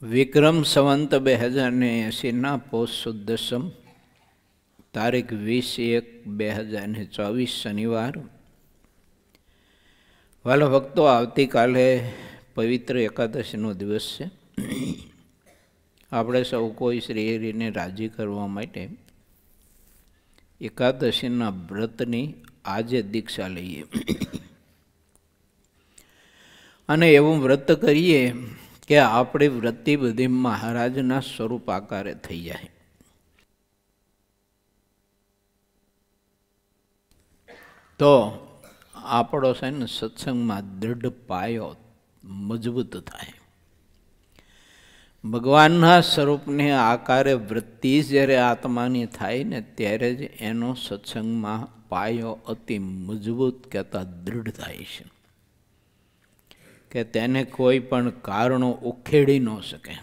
વિક્રમ સંવંત 2080 પોષ સુદ દસમ તારીખ 20/1/2024 શનિવાર. વાલા ભક્તો, આવતીકાલે પવિત્ર એકાદશીનો દિવસ છે. આપણે સૌ કોઈ શ્રીહરિને રાજી કરવા માટે એકાદશીના વ્રતની આજે દીક્ષા લઈએ અને એવું વ્રત કરીએ કે આપણી વૃત્તિ બધી મહારાજના સ્વરૂપ આકારે થઈ જાય. તો આપણો છે ને સત્સંગમાં દૃઢ પાયો મજબૂત થાય. ભગવાનના સ્વરૂપને આકારે વૃત્તિ જ્યારે આત્માની થાય ને ત્યારે જ એનો સત્સંગમાં પાયો અતિ મજબૂત કહેતા દૃઢ થાય છે કે તેને કોઈ પણ કારણો ઉખેડી ન શકે.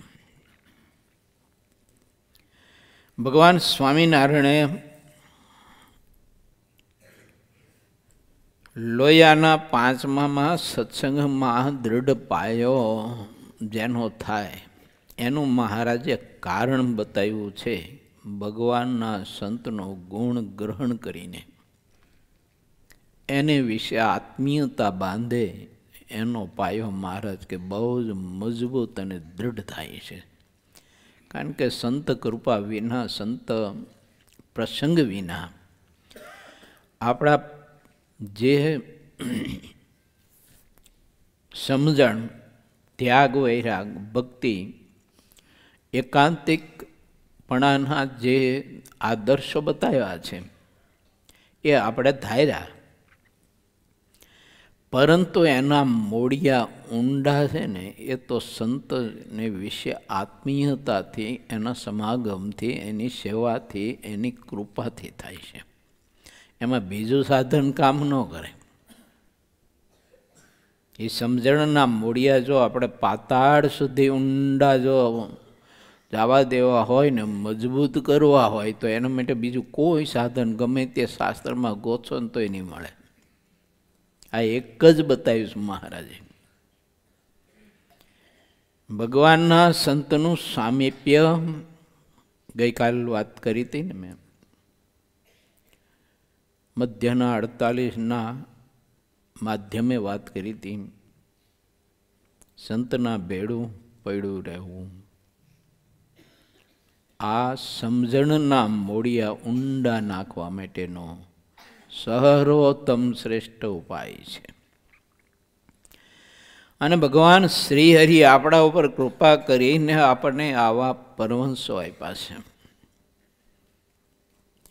ભગવાન સ્વામિનારાયણે લોયાના 5મામાં સત્સંગમાં દૃઢ પાયો જેનો થાય એનું મહારાજે કારણ બતાવ્યું છે. ભગવાનના સંતનો ગુણ ગ્રહણ કરીને એને વિશે આત્મીયતા બાંધે એનો પાયો મહારાજ કે બહુ જ મજબૂત અને દૃઢ થાય છે. કારણ કે સંત કૃપા વિના, સંત પ્રસંગ વિના આપણા જે સમજણ, ત્યાગ, વૈરાગ, ભક્તિ, એકાંતિકપણાના જે આદર્શો બતાવ્યા છે એ આપણે ધાર્યા, પરંતુ એના મોડિયા ઊંડા છે ને એ તો સંતને વિશે આત્મીયતાથી, એના સમાગમથી, એની સેવાથી, એની કૃપાથી થાય છે. એમાં બીજું સાધન કામ ન કરે. એ સમજણના મૂળિયા જો આપણે પાતાળ સુધી ઊંડા જો જવા દેવા હોય ને, મજબૂત કરવા હોય તો એના માટે બીજું કોઈ સાધન ગમે તે શાસ્ત્રમાં ગોતો ને તોય નહીં મળે. આ એક જ બતાવ્યું મહારાજે. ભગવાનના સંતનું સામીપ્ય ગઈકાલ વાત કરી હતી ને મેં. મધ્યના 48ના માધ્યમે વાત કરી હતી. સંતના ભેડું પડ્યું રહેવું, આ સમજણના મોડિયા ઊંડા નાખવા માટેનો સર્વોત્તમ શ્રેષ્ઠ ઉપાય છે. અને ભગવાન શ્રી હરિ આપણા ઉપર કૃપા કરીને આપણને આવા પરમહંસો આપ્યા છે.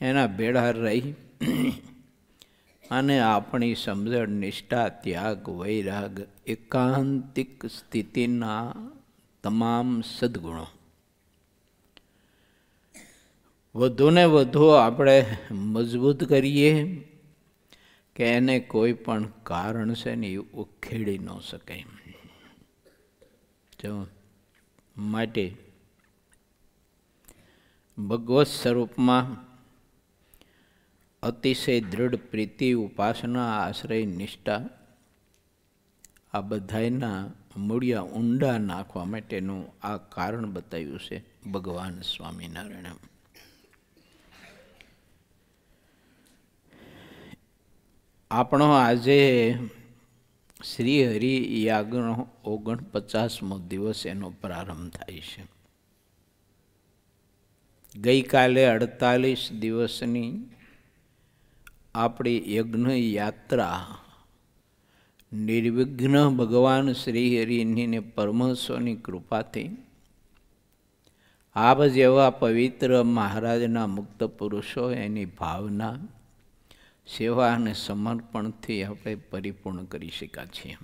એના ભેળા રહી અને આપણી સમજણ, નિષ્ઠા, ત્યાગ, વૈરાગ, એકાંતિક સ્થિતિના તમામ સદ્ગુણો વધુને વધુ આપણે મજબૂત કરીએ કે એને કોઈ પણ કારણ છે ને એ ઉખેડી ન શકે. જો માટે ભગવત સ્વરૂપમાં અતિશય દૃઢ પ્રીતિ, ઉપાસના, આશ્રય, નિષ્ઠા આ બધાના મૂળિયા ઊંડા નાખવા માટેનું આ કારણ બતાવ્યું છે ભગવાન સ્વામિનારાયણ. આપણો આજે શ્રી હરિ યાગનો 49મો દિવસ એનો પ્રારંભ થાય છે. ગઈકાલે 48 દિવસની આપણી યજ્ઞ યાત્રા નિર્વિઘ્ન ભગવાન શ્રી હરિની ને પરમહંસોની કૃપાથી આપ જેવા પવિત્ર મહારાજના મુક્ત પુરુષો એની ભાવના, સેવા અને સમર્પણથી આપણે પરિપૂર્ણ કરી શક્યા છીએ.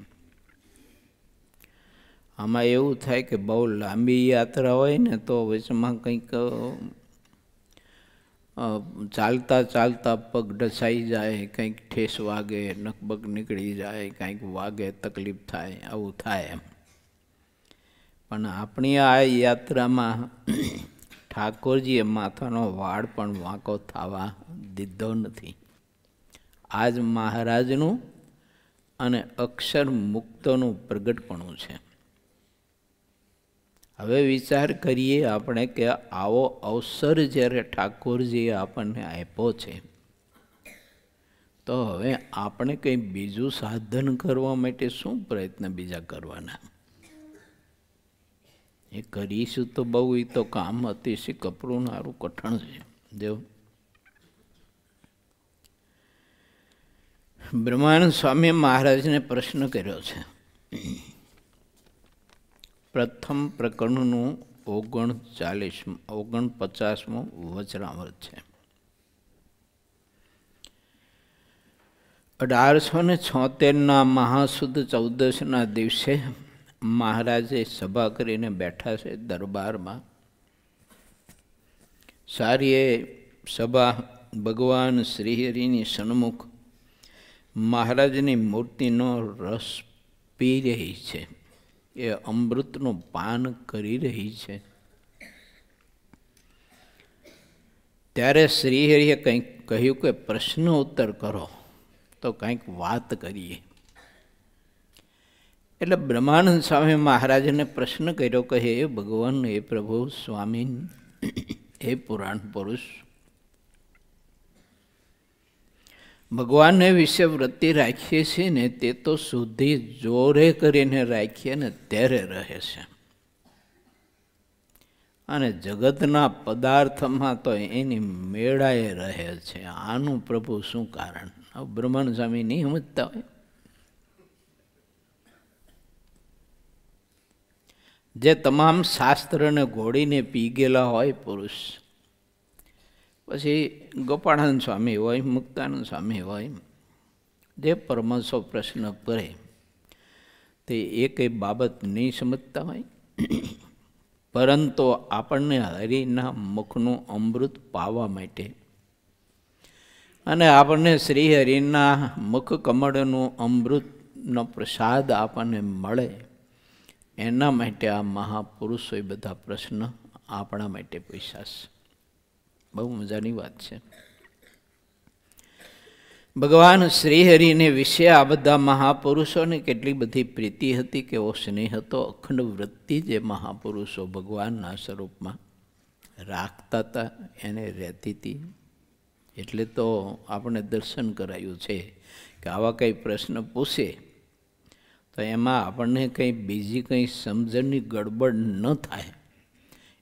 આમાં એવું થાય કે બહુ લાંબી યાત્રા હોય ને તો વચમાં કંઈક ચાલતા ચાલતા પગ ઢસાઈ જાય, કંઈક ઠેસ વાગે, નખબગ નીકળી જાય, કંઈક વાગે, તકલીફ થાય, આવું થાય એમ. પણ આપણી આ યાત્રામાં ઠાકોરજીએ માથાનો વાળ પણ વાંકો થવા દીધો નથી. આજ મહારાજનું અને અક્ષર મુક્તોનું પ્રગટપણું છે. હવે વિચાર કરીએ આપણે કે આવો અવસર જ્યારે ઠાકોરજીએ આપણને આપ્યો છે, તો હવે આપણે કંઈ બીજું સાધન કરવા માટે શું પ્રયત્ન બીજા કરવાના? એ કરીશું તો બહુ, એ તો કામ અતિશય કપરું નારું કઠણ છે. દેવ બ્રહ્માનંદ સ્વામી મહારાજને પ્રશ્ન કર્યો છે. પ્રથમ પ્રકરણનું 49મું વચનામૃત છે. 1876 મહાસુદ 14ના દિવસે મહારાજે સભા કરીને બેઠા છે દરબારમાં. સારી એ સભા ભગવાન શ્રીહરિની સન્મુખ મહારાજની મૂર્તિનો રસ પી રહી છે, એ અમૃતનું પાન કરી રહી છે. ત્યારે શ્રીહરિએ કંઈક કહ્યું કે પ્રશ્ન ઉત્તર કરો, તો કંઈક વાત કરીએ. એટલે બ્રહ્માનંદ સ્વામી મહારાજને પ્રશ્ન કર્યો કે હે ભગવાન, હે પ્રભુ સ્વામી, હે પુરાણ પુરુષ, ભગવાનને વિશે વૃત્તિ રાખીએ છીએ ને તે તો સુધી જોરે કરીને રાખીએ ને ત્યારે રહે છે, અને જગતના પદાર્થમાં તો એની મેળાએ રહે છે. આનું પ્રભુ શું કારણ? બ્રહ્માનંદ સ્વામી નહીં સમજતા હોય. જે તમામ શાસ્ત્રને ઘોડીને પી ગયેલા હોય પુરુષ, પછી ગોપાળાનંદ સ્વામી હોય, મુક્તાનંદ સ્વામી હોય, જે પરમહંસો પ્રશ્ન કરે તે એ કંઈ બાબત નહીં સમજતા હોય. પરંતુ આપણને હરિના મુખનું અમૃત પાવા માટે અને આપણને શ્રી હરિના મુખ કમળનું અમૃતનો પ્રસાદ આપણને મળે, એના માટે આ મહાપુરુષોએ બધા પ્રશ્ન આપણા માટે પૂછ્યા છે. બહુ મજાની વાત છે. ભગવાન શ્રીહરિને વિશે આ બધા મહાપુરુષોને કેટલી બધી પ્રીતિ હતી, કેવો સ્નેહ હતો. અખંડ વૃત્તિ જે મહાપુરુષો ભગવાનના સ્વરૂપમાં રાખતા હતા એને રહેતી હતી. એટલે તો આપણે દર્શન કરાયું છે કે આવા કંઈ પ્રશ્ન પૂછે તો એમાં આપણને કંઈ બીજી કંઈ સમજણની ગડબડ ન થાય.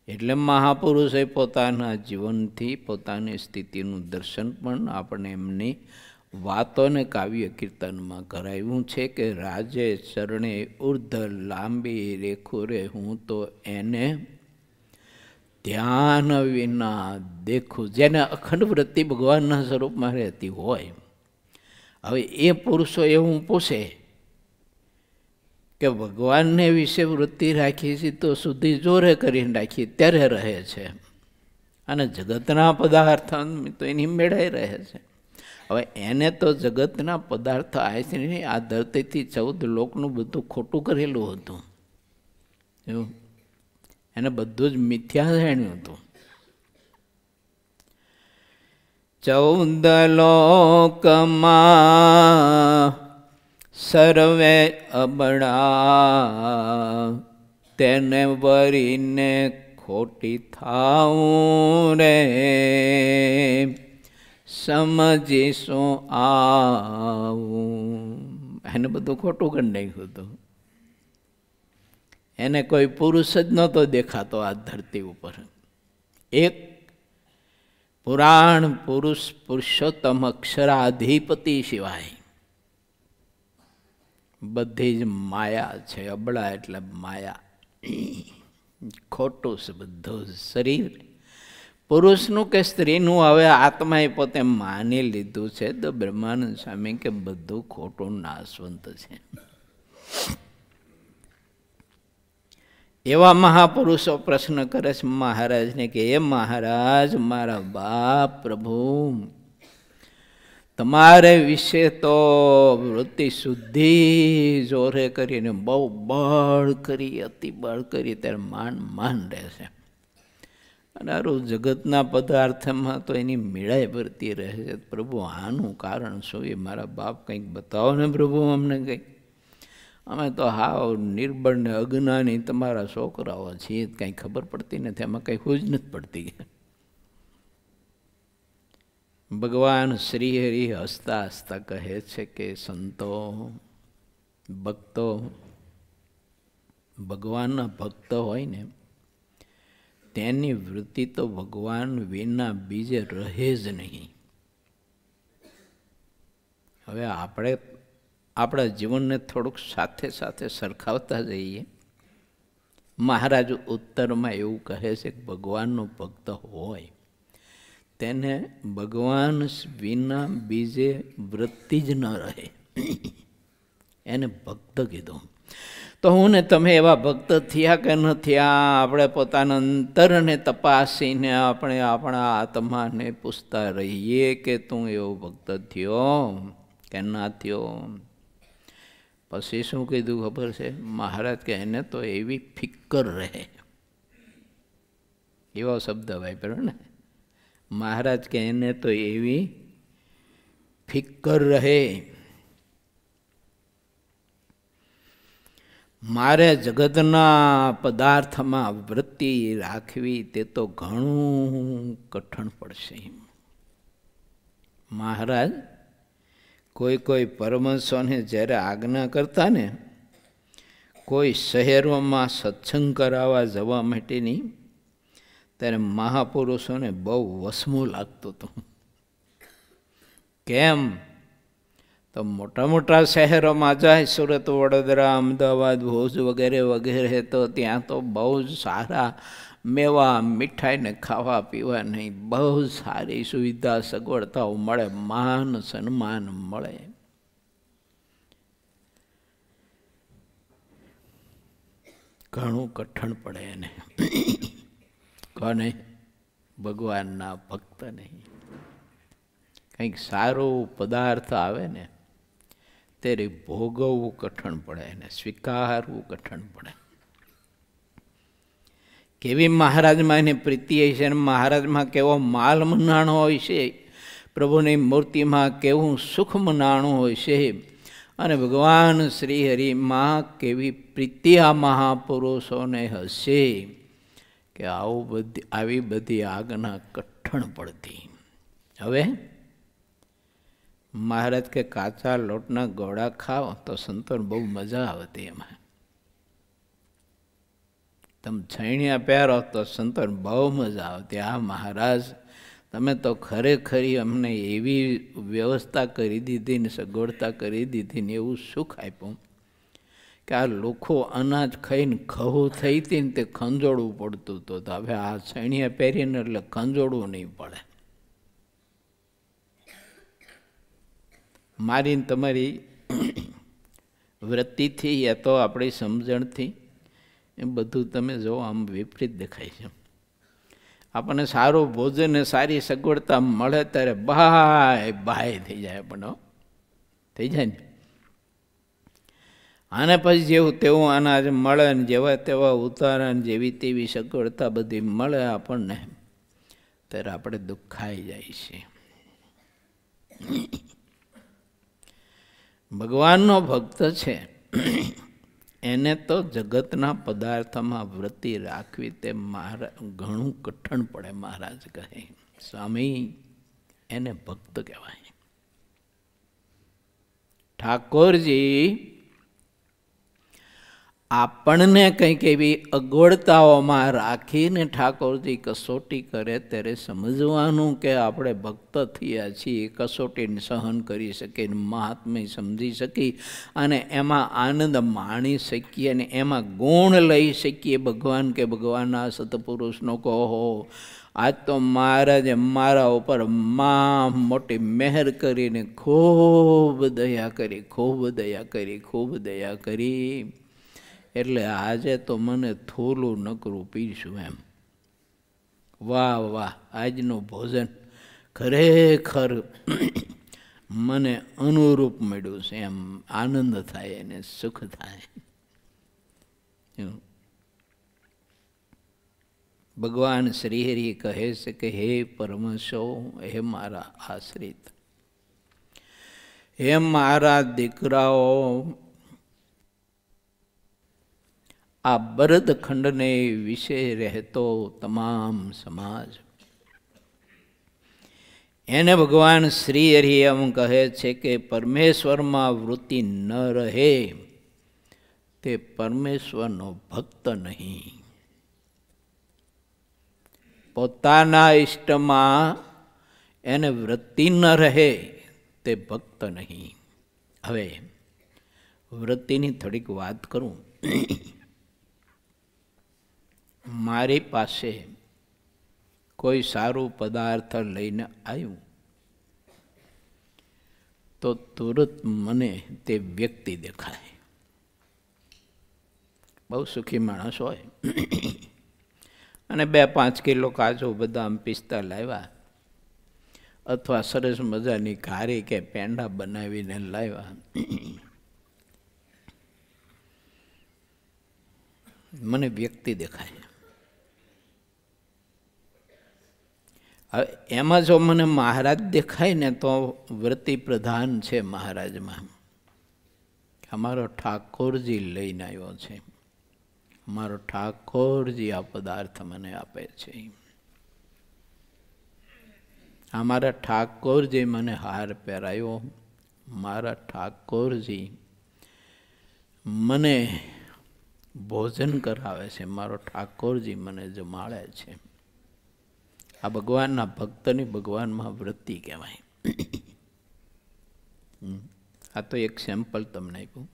એટલે મહાપુરુષોએ પોતાના જીવનથી પોતાની સ્થિતિનું દર્શન પણ આપણે એમની વાતોને કાવ્ય કીર્તનમાં કરાવ્યું છે કે રાજે ચરણે ઉર્ધ લાંબી રેખું રે, હું તો એને ધ્યાન વિના દેખું. જેને અખંડ વૃત્તિ ભગવાનના સ્વરૂપમાં રહેતી હોય, હવે એ પુરુષો એવું પૂછે કે ભગવાનને વિશે વૃત્તિ રાખીએ છીએ તો સુધી જોરે કરીને રાખીએ ત્યારે રહે છે, અને જગતના પદાર્થ તો એની મેળાએ રહે છે. હવે એને તો જગતના પદાર્થ આયથી આ ધરતીથી 14 લોકનું બધું ખોટું કરેલું હતું. એવું એને બધું જ મિથ્યા જાણ્યું હતું. 14 લોકમાં સર્વે અબળા, તેને વરીને ખોટી થાઉં રે, સમજીશું આવું. એને બધું ખોટું કરી નાખ્યું હતું. એને કોઈ પુરુષ જ નહોતો દેખાતો આ ધરતી ઉપર. એક પુરાણ પુરુષ પુરુષોત્તમ અક્ષરાધિપતિ સિવાય બધી જ માયા છે. અબળા એટલે માયા, ખોટું છે બધું. શરીર પુરુષનું કે સ્ત્રીનું હવે આત્માએ પોતે માની લીધું છે. તો બ્રહ્માનંદ સ્વામી કે બધું ખોટું નાશવંત છે. એવા મહાપુરુષો પ્રશ્ન કરે છે મહારાજને કે એ મહારાજ, મારા બાપ પ્રભુ, તમારે વિશે તો વૃત્તિ શુદ્ધિ જોરે કરીને બહુ બળ કરી, અતિ બળ કરી, ત્યારે માન રહેશે. અને આરું જગતના પદાર્થમાં તો એની મેળાએ ભરતી રહે છે. પ્રભુ આનું કારણ શું? એ મારા બાપ કંઈક બતાવો ને પ્રભુ અમને કંઈક. અમે તો હાવ નિર્બળ ને અજ્ઞાની તમારા છોકરાઓ છીએ, કાંઈ ખબર પડતી નથી, એમાં કંઈ ખોજ નથી પડતી. ભગવાન શ્રી હરિ હસતા હસતા કહે છે કે સંતો ભક્તો, ભગવાનના ભક્ત હોય ને તેની વૃત્તિ તો ભગવાન વિના બીજે રહે જ નહીં. હવે આપણે આપણા જીવનને થોડુંક સાથે સાથે સરખાવતા જઈએ. મહારાજ ઉત્તરમાં એવું કહે છે કે ભગવાનનો ભક્ત હોય તેને ભગવાન વિના બીજે વૃત્તિ જ ન રહે, એને ભક્ત કીધું. તો હું ને તમે એવા ભક્ત થયા કે ન થયા, આપણે પોતાના અંતરને તપાસીને આપણે આપણા આત્માને પૂછતા રહીએ કે તું એવો ભક્ત થયો કે ના થયો. પછી શું કીધું ખબર છે? મહારાજ કે એને તો એવી ફિકર રહે. એવો શબ્દ વાપર્યો ને મહારાજ કે એને તો એવી ફિકર રહે, મારે જગતના પદાર્થમાં વૃત્તિ રાખવી તે તો ઘણું કઠણ પડશે. મહારાજ કોઈ પરમહંસોને જ્યારે આજ્ઞા કરતા ને કોઈ શહેરોમાં સત્સંગ કરાવવા જવા માટેની, ત્યારે મહાપુરુષોને બહુ વસમું લાગતું હતું. કેમ? તો મોટા મોટા શહેરોમાં જાય, સુરત, વડોદરા, અમદાવાદ, ભુજ વગેરે વગેરે, તો ત્યાં તો બહુ જ સારા મેવા મીઠાઈને ખાવા પીવા નહીં, બહુ સારી સુવિધા સગવડતાઓ મળે, માન સન્માન મળે. ઘણું કઠણ પડે એને. કોને? ભગવાનના ભક્ત નહીં. કંઈક સારું પદાર્થ આવે ને ત્યારે ભોગવવું કઠણ પડે, એને સ્વીકારવું કઠણ પડે. કેવી મહારાજમાં એની પ્રીતિ હોય છે, અને મહારાજમાં કેવો માલ મનાણો હોય છે, પ્રભુની મૂર્તિમાં કેવું સુખ મનાણું હોય છે, અને ભગવાન શ્રી હરિમાં કેવી પ્રીતિ આ મહાપુરુષોને હશે કે આવી બધી આજ્ઞા કઠણ પડતી. હવે મહારાજ કે કાચા લોટના ગોળા ખાઓ તો સંતોને બહુ મજા આવતી, એમાં તમે છૈણિયા પહેરો તો સંતોને બહુ મજા આવતી. આ મહારાજ તમે તો ખરેખરી અમને એવી વ્યવસ્થા કરી દીધી ને સગવડતા કરી દીધી ને એવું સુખ આપ્યું કે આ લોકો અનાજ ખાઈને ઘઉં થઈ હતી ને તે ખંજોળવું પડતું હતું. તો હવે આ છૈણિયા પહેરીને એટલે ખંજોળવું નહીં પડે. મારી તમારી વૃત્તિથી યા તો આપણી સમજણથી એ બધું તમે જો આમ વિપરીત દેખાય છે. આપણને સારું ભોજન ને સારી સગવડતા મળે ત્યારે બાય થઈ જાય, આપણને થઈ જાય ને. આને પછી જેવું તેવું અનાજ મળે ને જેવા તેવા ઉતારા ને જેવી તેવી સગવડતા બધી મળે આપણને, ત્યારે આપણે દુખાઈ જાય છે. ભગવાનનો ભક્ત છે એને તો જગતના પદાર્થમાં વૃત્તિ રાખવી તે ઘણું કઠણ પડે. મહારાજ કહે સ્વામી એને ભક્ત કહેવાય. ઠાકોરજી આપણને કંઈક એવી અગવડતાઓમાં રાખીને ઠાકોરજી કસોટી કરે ત્યારે સમજવાનું કે આપણે ભક્ત થયા છીએ, કસોટીને સહન કરી શકીએ, મહાત્મ્ય સમજી શકી અને એમાં આનંદ માણી શકીએ અને એમાં ગુણ લઈ શકીએ. ભગવાન કે ભગવાનના સતપુરુષનો કહો, આજ તો મહારાજે મારા ઉપર મોટી મહેર કરીને ખૂબ દયા કરી, ખૂબ દયા કરી, ખૂબ દયા કરી, એટલે આજે તો મને થોલું નકરું પીશું એમ. વાહ વાહ, આજનું ભોજન ખરેખર મને અનુરૂપ મળ્યું છે એમ આનંદ થાય અને સુખ થાય. ભગવાન શ્રી હરિ કહે છે કે હે પરમહંસો, હે મારા આશ્રિત, હે મારા દીકરાઓ, આ બરદખંડને વિશે રહેતો તમામ સમાજ. એને ભગવાન શ્રી હરિ એમ કહે છે કે પરમેશ્વરમાં વૃત્તિ ન રહે તે પરમેશ્વરનો ભક્ત નહીં. પોતાના ઇષ્ટમાં એને વૃત્તિ ન રહે તે ભક્ત નહીં. હવે વૃત્તિની થોડીક વાત કરું. મારી પાસે કોઈ સારું પદાર્થ લઈને આવ્યું તો તુરંત મને તે વ્યક્તિ દેખાય. બહુ સુખી માણસ હોય અને 2-5 કિલો કાજુ બદામ પિસ્તા લાવ્યા અથવા સરસ મજાની ઘારી કે પેંડા બનાવીને લાવ્યા, મને વ્યક્તિ દેખાય. હવે એમાં જો મને મહારાજ દેખાય ને તો વૃત્તિ પ્રધાન છે મહારાજમાં. અમારો ઠાકોરજી લઈને આવ્યો છે, અમારો ઠાકોરજી આ પદાર્થ મને આપે છે, અમારા ઠાકોરજી મને હાર પહેરાયો, મારા ઠાકોરજી મને ભોજન કરાવે છે, મારો ઠાકોરજી મને જમાડે છે. આ ભગવાનના ભક્તની ભગવાનમાં વૃત્તિ કહેવાય. આ તો એક સેમ્પલ તમને આપ્યું.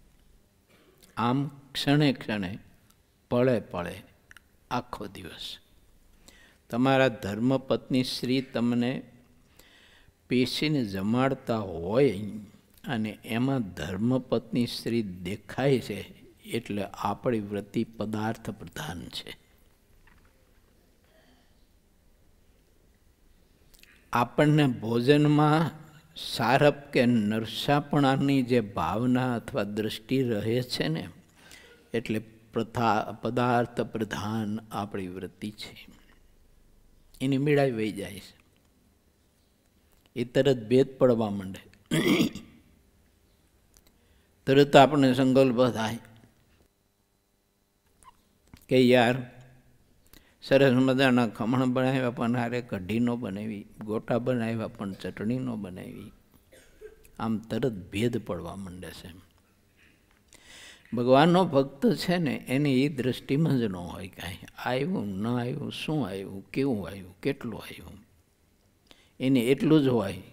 આમ ક્ષણે ક્ષણે પળે પળે આખો દિવસ તમારા ધર્મપત્ની શ્રી તમને પીસીને જમાડતા હોય અને એમાં ધર્મપત્ની શ્રી દેખાય છે એટલે આપણી વૃત્તિ પદાર્થ પ્રધાન છે. આપણને ભોજનમાં સારપ કે નરસાપણાની જે ભાવના અથવા દૃષ્ટિ રહે છે ને એટલે પદાર્થ પ્રધાન આપણી વૃત્તિ છે. એની મીડાઈ વહી જાય છે, એ તરત ભેદ પડવા માંડે, તરત આપણને સંકલ્પ થાય કે યાર સરસ મજાના ખમણ બનાવ્યા પણ હારે કઢી ન બનાવી, ગોટા બનાવ્યા પણ ચટણી ન બનાવી. આમ તરત ભેદ પડવા માંડે છે. ભગવાનનો ભક્ત છે ને એની એ દૃષ્ટિમાં જ ન હોય કાંઈ. આવ્યું ન આવ્યું, શું આવ્યું, કેવું આવ્યું, કેટલું આવ્યું, એને એટલું જ હોય.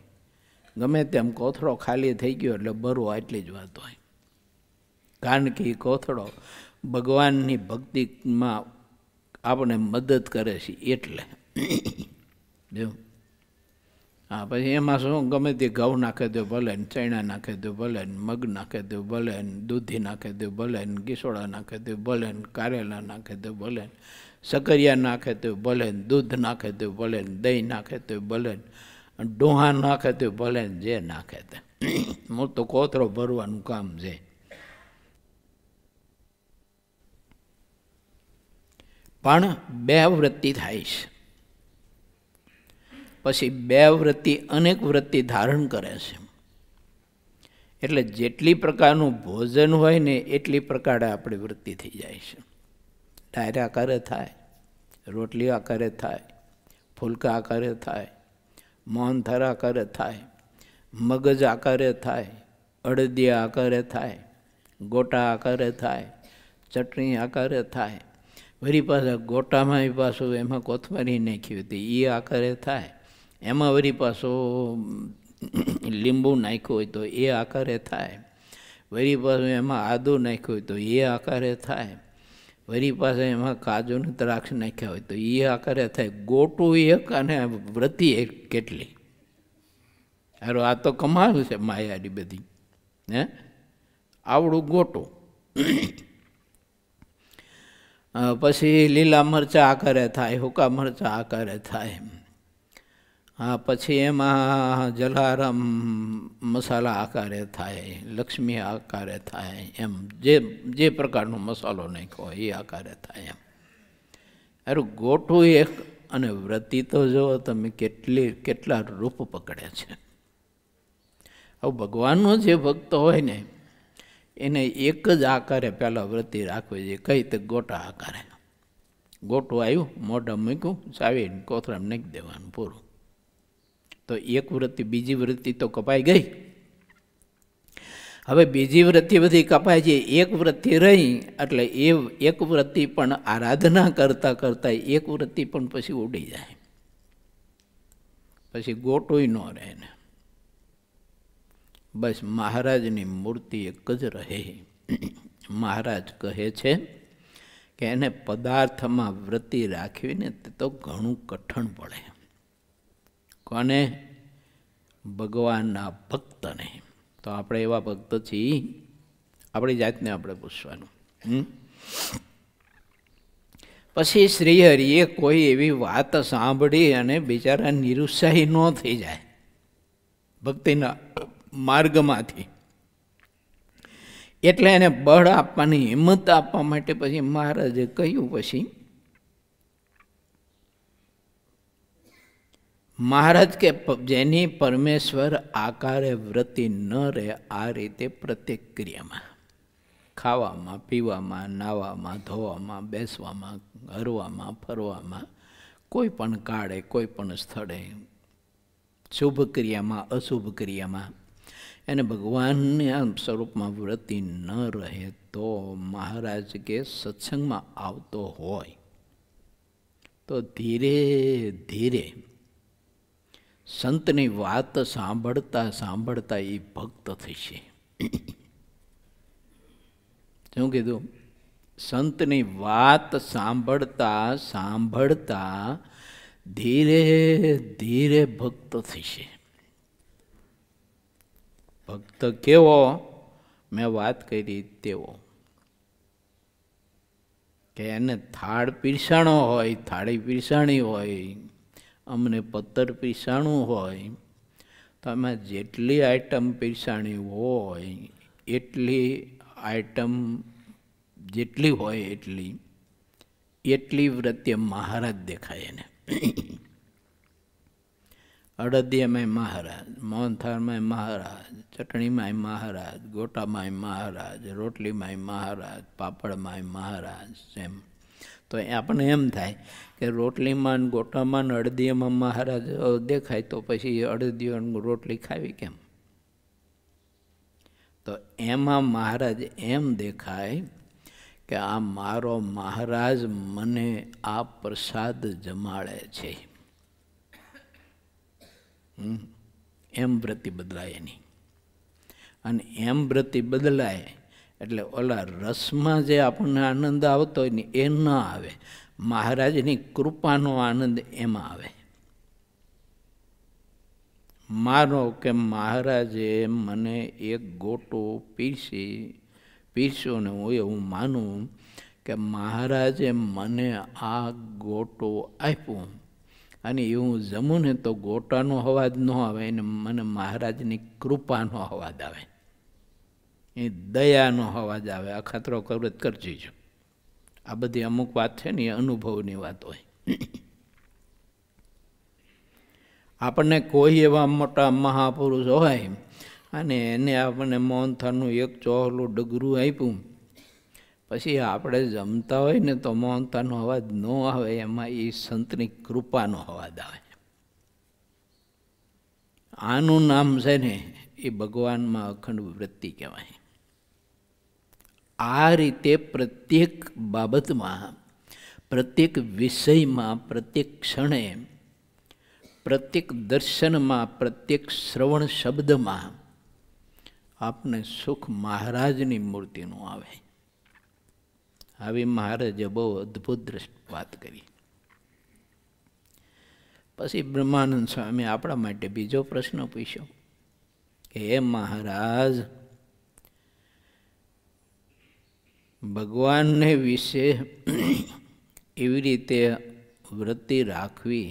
ગમે તેમ કોથળો ખાલી થઈ ગયો એટલે બરવો આટલી જ વાત હોય. કારણ કે એ કોથળો ભગવાનની ભક્તિમાં આપણે મદદ કરે છે એટલે. જો હા, પછી એમાં શું ગમે તે ઘઉં નાખે દો ભલે ને, ચણા નાખે દો ભલે ને, મગ નાખે દો ભલે ને, દૂધી નાખે દો ભલે ને, ગીસોડા નાખે દો ભલે ને, કારેલા નાખે દો ભલે ને, સકરિયા નાખે તો ભલે ને, દૂધ નાખે તો ભલે ને, દહીં નાખે તો ભલે ને, ડોહા નાખે તો ભલે ને, જે નાખે તે. હું તો કોતરો ભરવાનું કામ છે. પણ 2 વૃત્તિ થાય છે. પછી 2 વૃત્તિ અનેક વૃત્તિ ધારણ કરે છે. એટલે જેટલી પ્રકારનું ભોજન હોય ને એટલી પ્રકારે આપણી વૃત્તિ થઈ જાય છે. ડાયરા આકારે થાય, રોટલી આકારે થાય, ફૂલકા આકારે થાય, મોહનથાળ આકારે થાય, મગજ આકારે થાય, અડદિયા આકારે થાય, ગોટા આકારે થાય, ચટણી આકારે થાય. વળી પાછા ગોટામાં પાછું એમાં કોથમરી નાખી હતી એ આકારે થાય, એમાં વળી પાછું લીંબુ નાખ્યું હોય તો એ આકારે થાય, વળી પાછું એમાં આદું નાખ્યું હોય તો એ આકારે થાય, વળી પાછા એમાં કાજુ ને દ્રાક્ષ નાખ્યા હોય તો એ આકારે થાય. ગોટું એક અને વૃત્તિ એક કેટલી! હારો આ તો કમાલ છે માયાની બધી. હે આવડું ગોટું. પછી લીલા મરચાં આકારે થાય, હુકા મરચાં આકારે થાય. હા, પછી એમાં જલારામ મસાલા આકારે થાય, લક્ષ્મી આકારે થાય, એમ જે પ્રકારનો મસાલો નાખ્યો એ આકારે થાય. એમ અરે ગોઠું એક અને વૃત્તિ તો જો તમે કેટલા રૂપ પકડે છે. હવે ભગવાનનો જે ભક્ત હોય ને એને એક જ આકારે પહેલાં વૃત્તિ રાખવી જોઈએ. કઈ તો ગોટા આકારે. ગોટું આવ્યું, મોઢા મૂક્યું, ચાવીને કોથળામાં નાખી દેવાનું, પૂરું. તો એક વૃત્તિ, બીજી વૃત્તિ તો કપાઈ ગઈ. હવે બીજી વૃત્તિ બધી કપાય છે, એક વૃત્તિ રહી એટલે એ એક વૃત્તિ પણ આરાધના કરતાં કરતાં એક વૃત્તિ પણ પછી ઉડી જાય, પછી ગોટોય ન રહે ને. બસ મહારાજની મૂર્તિ એક જ રહે. મહારાજ કહે છે કે એને પદાર્થમાં વૃત્તિ રાખવીને તે તો ઘણું કઠણ પડે. કોને? ભગવાનના ભક્તને. તો આપણે એવા ભક્ત છીએ? આપણી જાતને આપણે પૂછવાનું. પછી શ્રીહરિએ કોઈ એવી વાત સાંભળી અને બિચારા નિરુત્સાહી ન થઈ જાય ભક્તિના માર્ગમાંથી, એટલે એને બળ આપવાની હિંમત આપવા માટે પછી મહારાજે કહ્યું, પછી મહારાજ કે જેની પરમેશ્વર આકારે વૃત્તિ ન રહે આ રીતે પ્રત્યેક ક્રિયામાં, ખાવામાં, પીવામાં, નાવામાં, ધોવામાં, બેસવામાં, હરવામાં, ફરવામાં, કોઈ પણ કાળે, કોઈ પણ સ્થળે, શુભ ક્રિયામાં, અશુભ ક્રિયામાં એને ભગવાનના સ્વરૂપમાં વૃત્તિ ન રહે તો મહારાજ કે સત્સંગમાં આવતો હોય તો ધીરે ધીરે સંતની વાત સાંભળતા સાંભળતા એ ભક્ત થશે. શું કીધું? સંતની વાત સાંભળતા સાંભળતા ધીરે ધીરે ભક્ત થશે. ભક્ત કેવો? મેં વાત કરી તેવો. કે એને થાળ પીરસાણો હોય, થાળી પીરસાણી હોય, અમને પત્તર પીરસાણું હોય, તો એમાં જેટલી આઈટમ પીરસાણી હોય એટલી આઈટમ જેટલી હોય એટલી વૃત્તિ મહારાજ દેખાય એને. અડદિયામાંય મહારાજ, મોહનથાળમાંય મહારાજ, ચટણીમાંય મહારાજ, ગોટામાંય મહારાજ, રોટલીમાંય મહારાજ, પાપડમાંય મહારાજ. એમ તો આપણને એમ થાય કે રોટલીમાં, ગોટામાં, અડદિયામાં મહારાજ દેખાય તો પછી અડદિયો રોટલી ખાવી કેમ? તો એમાં મહારાજ એમ દેખાય કે આ મારો મહારાજ મને આ પ્રસાદ જમાડે છે. એમ વૃત્તિ બદલાય એની. અને એમ વૃત્તિ બદલાય એટલે ઓલા રસમાં જે આપણને આનંદ આવતો હોય ને એ ન આવે, મહારાજની કૃપાનો આનંદ એમાં આવે. માનો કે મહારાજે મને એક ગોટો પીરસ્યો ને હું એવું માનું કે મહારાજે મને આ ગોટો આપ્યો અને હું જમું ને તો ગોટાનો અવાજ ન આવે, એને મને મહારાજની કૃપાનો અવાજ આવે, એ દયાનો અવાજ આવે. અખાતરો કવૃત કરજો. આ બધી અમુક વાત છે ને એ અનુભવની વાત હોય. આપણને કોઈ એવા મોટા મહાપુરુષ હોય અને એને આપણને મોહનથાળનું એક ચોહલું ડગરું આપ્યું, પછી આપણે જમતા હોય ને તો મોહનથાળનો અવાજ ન આવે, એમાં એ સંતની કૃપાનો અવાજ આવે. આનું નામ છે ને એ ભગવાનમાં અખંડ વૃત્તિ કહેવાય. આ રીતે પ્રત્યેક બાબતમાં, પ્રત્યેક વિષયમાં, પ્રત્યેક ક્ષણે, પ્રત્યેક દર્શનમાં, પ્રત્યેક શ્રવણ શબ્દમાં આપને સુખ મહારાજની મૂર્તિનું આવે. આવી મહારાજે બહુ અદ્ભુત વાત કરી. પછી બ્રહ્માનંદ સ્વામી આપણા માટે બીજો પ્રશ્ન પૂછ્યો કે હે મહારાજ, ભગવાનને વિશે એવી રીતે વૃત્તિ રાખવી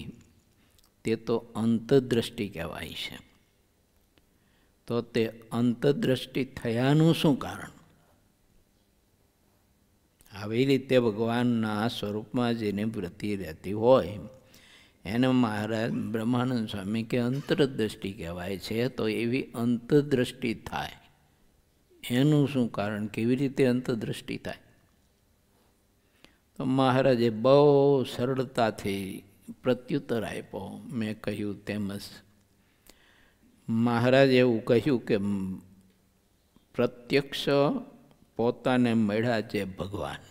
તે તો અંતદ્રષ્ટિ કહેવાય છે. તો તે અંતદ્રષ્ટિ થયાનું શું કારણ? આવી રીતે ભગવાનના સ્વરૂપમાં જેની વૃત્તિ રહેતી હોય એને મહારાજ બ્રહ્માનંદ સ્વામી કે અંતરદ્રષ્ટિ કહેવાય છે. તો એવી અંતદ્રષ્ટિ થાય એનું શું કારણ, કેવી રીતે અંતર્દૃષ્ટિ થાય? તો મહારાજે બહુ સરળતાથી પ્રત્યુત્તર આપ્યો. મેં કહ્યું તેમ જ. મહારાજે એવું કહ્યું કે પ્રત્યક્ષ પોતાને મળ્યા છે ભગવાન,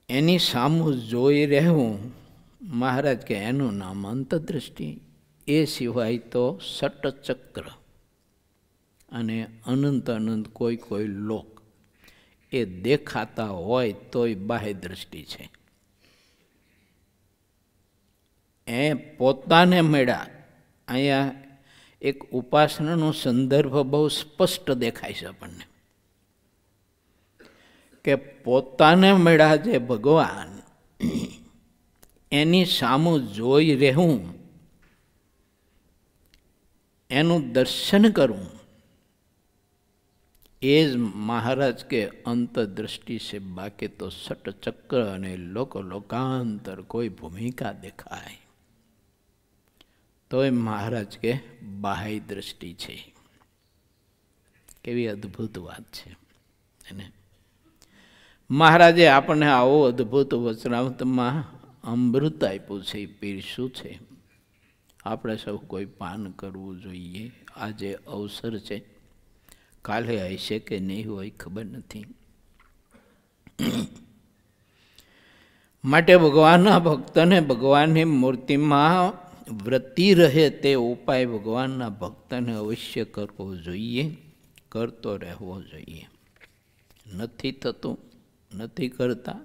એની સામું જોઈ રહેવું, મહારાજ કે એનું નામ અંતર્દૃષ્ટિ. એ સિવાય તો ષટચક્ર અને અનંત અનંત કોઈ કોઈ લોક એ દેખાતા હોય તોય બાહ્ય દ્રષ્ટિ છે. એ પોતાને મળ્યા. અહીંયા એક ઉપાસનાનો સંદર્ભ બહુ સ્પષ્ટ દેખાય છે આપણને કે પોતાને મળ્યા જે ભગવાન, એની સામું જોઈ રહેવું, એનું દર્શન કરવું, એ જ મહારાજ કે અંતર્દૃષ્ટિ છે. બાકી તો ષટચક્ર અને લોકાંતર કોઈ ભૂમિકા દેખાય તોય મહારાજ કે બાહ્ય દ્રષ્ટિ છે. કેવી અદ્ભુત વાત છે. એને મહારાજે આપણને આવો અદ્ભુત વચનામૃતમાં અમૃત આપ્યું છે. પીર શું છે? આપણે સૌ કોઈ પાન કરવું જોઈએ. આજે અવસર છે, કાલે હશે કે નહીં હોય ખબર નથી. માટે ભગવાનના ભક્તને ભગવાનની મૂર્તિમાં વૃત્તિ રહે તે ઉપાય ભગવાનના ભક્તને અવશ્ય કરવો જોઈએ, કરતો રહેવો જોઈએ. નથી થતું, નથી કરતા,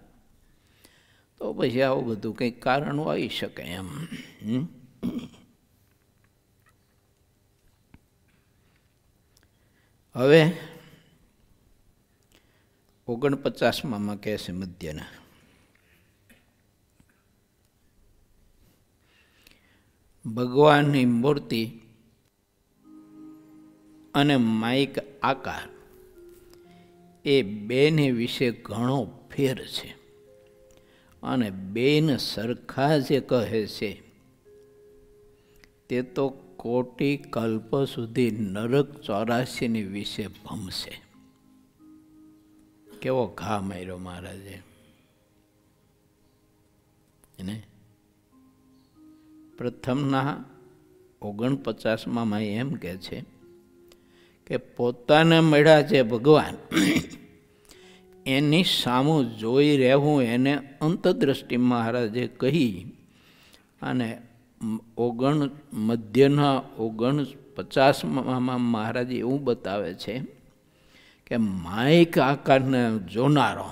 તો પછી આવું બધું કંઈક કારણ હોઈ શકે એમ. હવે 49માં કહે છે મધ્યના, ભગવાનની મૂર્તિ અને માઇક આકાર એ બેને વિશે ઘણો ફેર છે. અને બેન સરખા જે કહે છે તે તો કોટી કલ્પ સુધી નરક 84ની વિશે ભમશે. કેવો ઘા માર્યો મહારાજે એને. પ્રથમના 49માં એમ કે છે કે પોતાને મળ્યા છે ભગવાન, એની સામું જોઈ રહેવું, એને અંતર્દૃષ્ટિ મહારાજે કહી. અને મધ્યના 49માં મહારાજ એવું બતાવે છે કે માઇક આકારને જોનારો,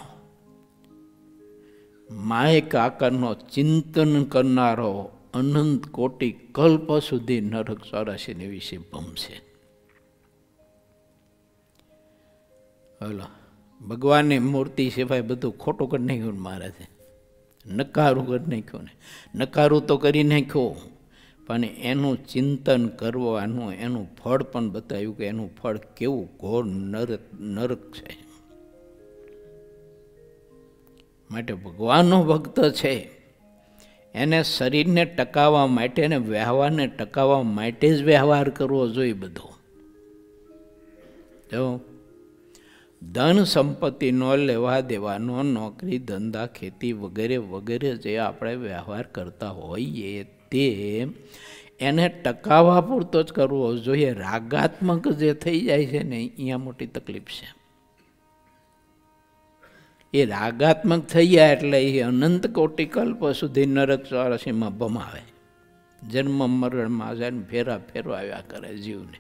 માઇક આકારનો ચિંતન કરનારો અનંત કોટી કલ્પ સુધી નરક 84ની વિશે ભમશે. હલો, ભગવાનની મૂર્તિ સિવાય બધું ખોટું કરી નાખ્યું મહારાજે, નકારું કરી નાખ્યું ને. નકારું તો કરી નાખ્યું, પણ એનું ચિંતન કરવાનું એનું ફળ પણ બતાવ્યું કે એનું ફળ કેવું ઘોર નરક છે. માટે ભગવાનનો ભક્ત છે એને શરીરને ટકાવવા માટે ને વ્યવહારને ટકાવવા માટે જ વ્યવહાર કરવો જોઈએ બધો. જો ધન સંપત્તિનો લેવા દેવાનો, નોકરી ધંધા ખેતી વગેરે વગેરે જે આપણે વ્યવહાર કરતા હોઈએ તે એને ટકાવવા પૂરતો જ કરવો જોઈએ. રાગાત્મક જે થઈ જાય છે ને અહીંયા મોટી તકલીફ છે. એ રાગાત્મક થઈ જાય એટલે એ અનંત કોટી કલ્પ સુધી નરક 84માં ભમાવે. જન્મ મરણમાં જાય ને ફેરા ફેરવાવ્યા કરે જીવને,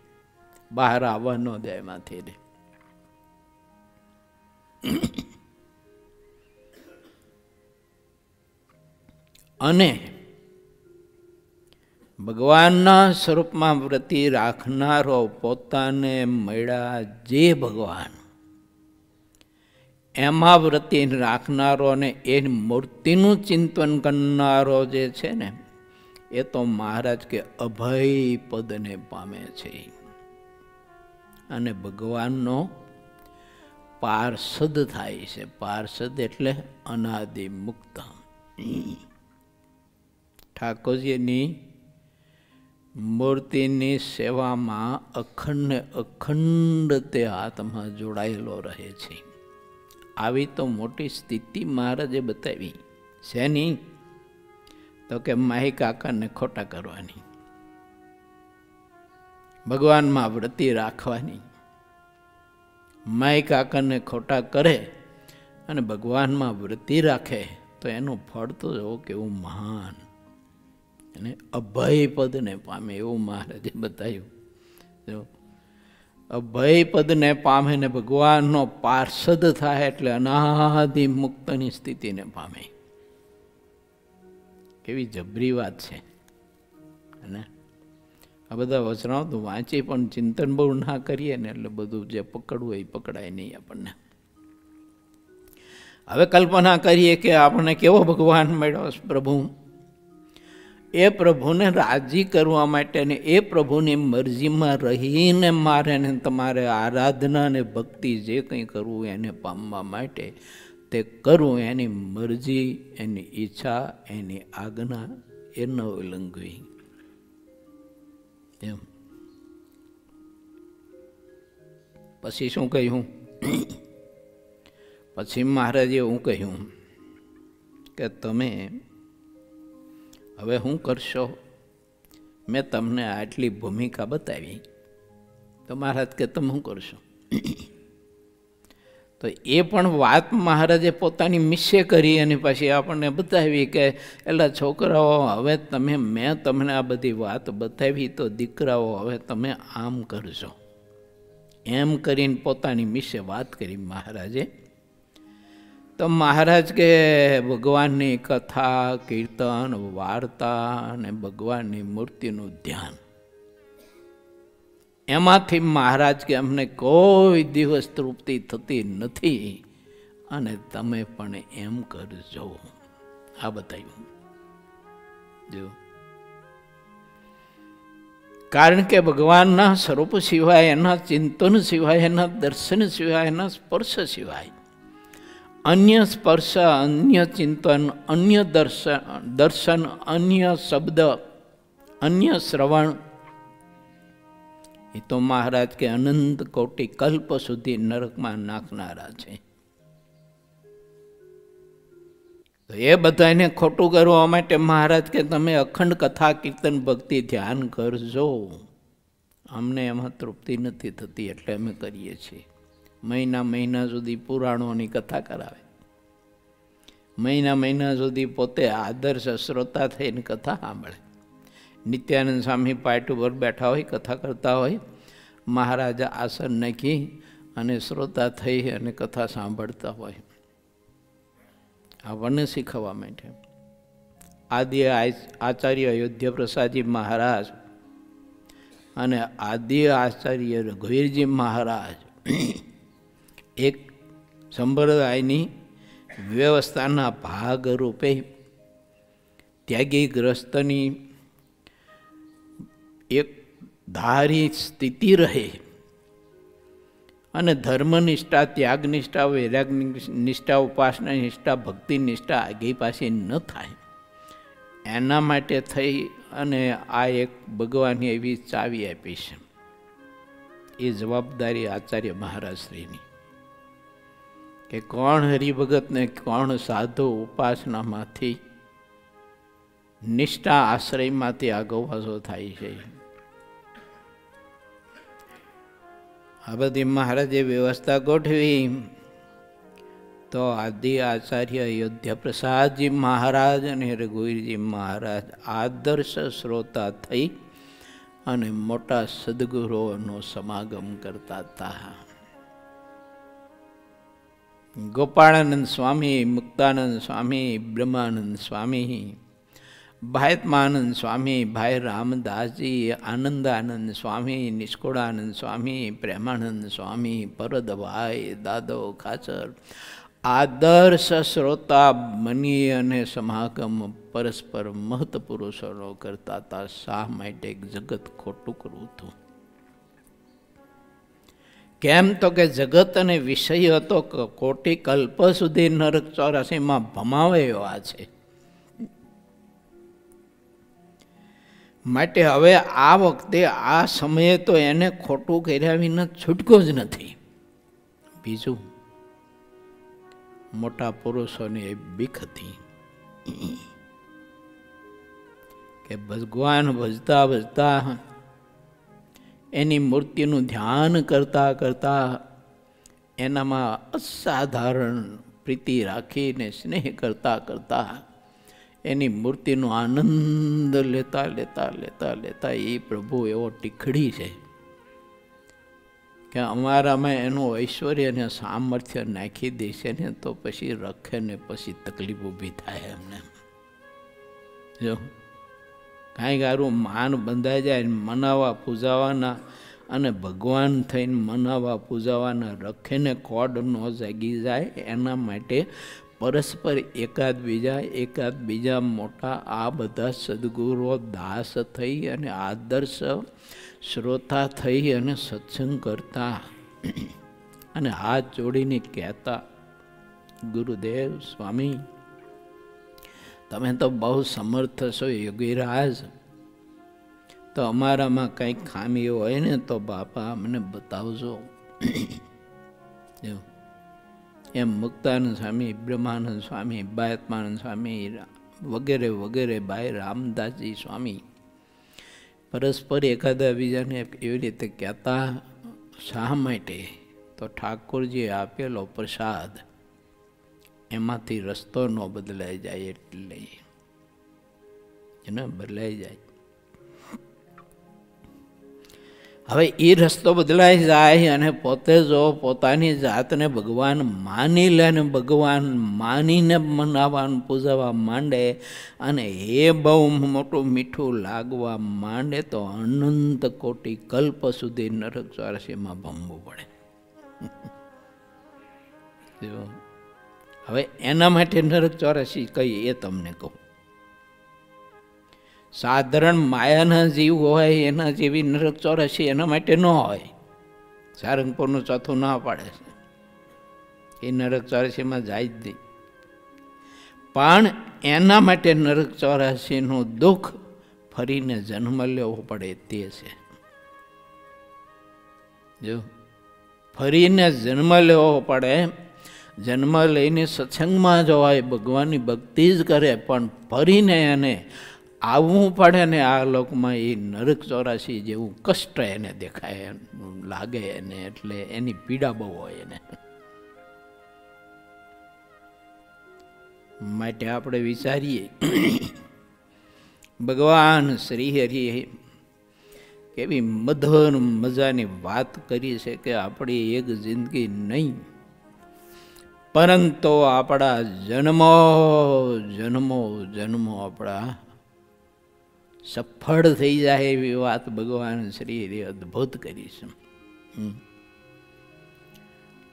બહાર આવવા ન દે એમાંથી. અને ભગવાનના સ્વરૂપમાં વૃત્તિ રાખનારો, પોતાને મળ્યા જે ભગવાન એમાં વૃત્તિ રાખનારો અને એ મૂર્તિનું ચિંતન કરનારો જે છે ને એ તો મહારાજ કે અભય પદને પામે છે. અને ભગવાનનો પાર્ષદ થાય છે. પાર્ષદ એટલે અનાદિ મુક્ત. ઠાકોરજીની મૂર્તિની સેવામાં અખંડ અખંડ તે આત્મા જોડાયેલો રહે છે. આવી તો મોટી સ્થિતિ મહારાજે બતાવી છે નહીં, તો કે માહી કાકાને ખોટા કરવાની, ભગવાનમાં વૃત્તિ રાખવાની. માહી કાકાને ખોટા કરે અને ભગવાનમાં વૃત્તિ રાખે તો એનું ફળ તો જો કેવું મહાન અને અભય પદને પામે એવું મહારાજે બતાવ્યું. જો અભય પદને પામે ને ભગવાનનો પાર્ષદ થાય એટલે અનાદિ મુક્તની સ્થિતિને પામે. કેવી જબરી વાત છે. અને આ બધા વચનો તો વાંચી પણ ચિંતન બહુ ના કરીએ ને એટલે બધું જે પકડવું એ પકડાય નહીં આપણને. હવે કલ્પના કરીએ કે આપણને કેવો ભગવાન મળ્યો પ્રભુ. એ પ્રભુને રાજી કરવા માટે ને એ પ્રભુની મરજીમાં રહીને મારે ને તમારે આરાધના ને ભક્તિ જે કંઈ કરવું એને પામવા માટે તે કરવું. એની મરજી, એની ઈચ્છા, એની આજ્ઞા એ ન ઉલ્લંઘવી. એમ પછી શું કહ્યું? પછી મહારાજે એવું કહ્યું કે તમે હવે શું કરશો? મેં તમને આટલી ભૂમિકા બતાવી, તો મહારાજ કે તમે શું કરશો? તો એ પણ વાત મહારાજે પોતાની મિસ્સે કરી અને પછી આપણને બતાવી કે એટલે છોકરાઓ હવે તમે, મેં તમને આ બધી વાત બતાવી તો દીકરાઓ હવે તમે આમ કરજો, એમ કરીને પોતાની મિસ્સે વાત કરી મહારાજે. તો મહારાજ કે ભગવાનની કથા, કીર્તન, વાર્તા અને ભગવાનની મૂર્તિનું ધ્યાન, એમાંથી મહારાજ કે અમને કોઈ દિવસ તૃપ્તિ થતી નથી અને તમે પણ એમ કરજો. આ બતાવ્યું. જો કારણ કે ભગવાનના સ્વરૂપ સિવાય, એના ચિંતન સિવાય, એના દર્શન સિવાય, એના સ્પર્શ સિવાય અન્ય સ્પર્શ, અન્ય ચિંતન, અન્ય દર્શન, અન્ય શબ્દ, અન્ય શ્રવણ એ તો મહારાજ કે અનંત કોટી કલ્પ સુધી નરકમાં નાખનારા છે. તો એ બધાને ખોટું કરવા માટે મહારાજ કે તમે અખંડ કથા, કીર્તન, ભક્તિ, ધ્યાન કરજો. અમને એમાં તૃપ્તિ નથી થતી એટલે અમે કરીએ છીએ. મહિના મહિના સુધી પુરાણોની કથા કરાવે, મહિના મહિના સુધી પોતે આદર્શ શ્રોતા થઈને કથા સાંભળે. નિત્યાનંદ સ્વામી પાટ ઉપર બેઠા હોય, કથા કરતા હોય, મહારાજા આસન નાખી અને શ્રોતા થઈ અને કથા સાંભળતા હોય. આપણને શીખવવા માટે આદિ આચાર્ય અયોધ્યા પ્રસાદજી મહારાજ અને આદિ આચાર્ય રઘુવીરજી મહારાજ એક સંપ્રદાયની વ્યવસ્થાના ભાગરૂપે ત્યાગી ગ્રસ્તની એક ધારી સ્થિતિ રહે અને ધર્મનિષ્ઠા, ત્યાગનિષ્ઠા, વૈરાગ નિષ્ઠા, ઉપાસના નિષ્ઠા, ભક્તિ નિષ્ઠા આગી પાછી ન થાય, એના માટે થઈ અને આ એક ભગવાને એવી ચાવી આપી છે. એ જવાબદારી આચાર્ય મહારાજશ્રીની કે કોણ હરિભગતને, કોણ સાધુ ઉપાસનામાંથી, નિષ્ઠા આશ્રયમાંથી આગો પાછો થાય છે. આ બધી મહારાજે વ્યવસ્થા ગોઠવી. તો આદિ આચાર્ય અયોધ્યા પ્રસાદજી મહારાજ અને રઘુવીરજી મહારાજ આદર્શ શ્રોતા થઈ અને મોટા સદગુરુઓનો સમાગમ કરતા હતા. ગોપાળાનંદ સ્વામી, મુક્તાનંદ સ્વામી, બ્રહ્માનંદ સ્વામી, ભાયત્માનંદ સ્વામી, ભાઈ રામદાસજી, આનંદાનંદ સ્વામી, નિષ્કુળાનંદ સ્વામી, પ્રેમાનંદ સ્વામી, પરદભાઈ, દાદો ખાચર આદર્શ શ્રોતા બની અને સમાગમ પરસ્પર મહત્પુરુષોનો કરતા હતા. શા માટે જગત ખોટું કરવું હતું? કેમ તો કે જગત અને વિષય હતો કોટી કલ્પ સુધી નરક 84માં ભમાવેલા છે. માટે હવે આ વખતે આ સમયે તો એને ખોટું કર્યા વિના છૂટકો જ નથી. બીજું, મોટા પુરુષોની એ બીક હતી કે ભગવાન ભજતા ભજતા એની મૂર્તિનું ધ્યાન કરતા કરતા એનામાં અસાધારણ પ્રીતિ રાખીને સ્નેહ કરતા કરતા એની મૂર્તિનો આનંદ લેતા લેતા લેતા લેતા એ પ્રભુ એવો ટીખડી છે કે અમારામાં એનું ઐશ્વર્ય અને સામર્થ્ય નાખી દેશે ને તો પછી રખે ને પછી તકલીફ ઊભી થાય એમને. જો કાંઈક સારું માન બંધાઈ જાય, મનાવવા પૂજાવાના અને ભગવાન થઈને મનાવવા પૂજાવાના રખેને કોડ ન જાગી જાય એના માટે પરસ્પર એકાદ બીજા મોટા આ બધા સદગુરુઓ દાસ થઈ અને આદર્શ શ્રોતા થઈ અને સત્સંગ કરતા અને હાથ જોડીને કહેતા, ગુરુદેવ સ્વામી તમે તો બહુ સમર્થ છો યોગીરાજ, તો અમારામાં કંઈક ખામી હોય ને તો બાપા અમને બતાવજો. એમ મુક્તાનંદ સ્વામી, બ્રહ્માનંદ સ્વામી, બાયત્માનંદ સ્વામી વગેરે વગેરે, ભાઈ રામદાસજી સ્વામી પરસ્પર એકાદા બીજાને એવી રીતે કહેતા. શા માટે? તો ઠાકોરજીએ આપેલો પ્રસાદ એમાંથી રસ્તો ન બદલાઈ જાય એટલે એને બદલાઈ જાય. હવે એ રસ્તો બદલાઈ જાય અને પોતે જો પોતાની જાતને ભગવાન માની લે ને ભગવાન માનીને મનાવવાનું પૂજવા માંડે અને એ બહુ મોટું મીઠું લાગવા માંડે તો અનંત કોટી કલ્પ સુધી નરક ચોરાસીમાં ભમવું પડે. હવે એના માટે નરક ચોરાસી કઈ એ તમને કહું. સાધારણ માયાના જીવ હોય એના જેવી નરક ચોરાસી એના માટે ન હોય. સારંગપુરનું ચોથું ના પાડે છે, એ નરક ચોરાસીમાં જાય જ નહીં. પણ એના માટે નરક ચોરાસીનું દુઃખ ફરીને જન્મ લેવો પડે તે છે. જો ફરીને જન્મ લેવો પડે, જન્મ લઈને સત્સંગમાં જવાય, ભગવાનની ભક્તિ જ કરે, પણ ફરીને એને આવવું પડે ને આ લોકમાં એ નરક ચોરાસી જેવું કષ્ટ એને દેખાય લાગે એને, એટલે એની પીડા બહુ હોય એને. માટે આપણે વિચારીએ ભગવાન શ્રી હરિ કેવી મધુર મજાની વાત કરી છે કે આપણી એક જિંદગી નહીં પરંતુ આપણા જન્મો જન્મો જન્મો આપણા સફળ થઈ જાય એવી વાત ભગવાન શ્રી હરિ અદ્ભુત કરી છે.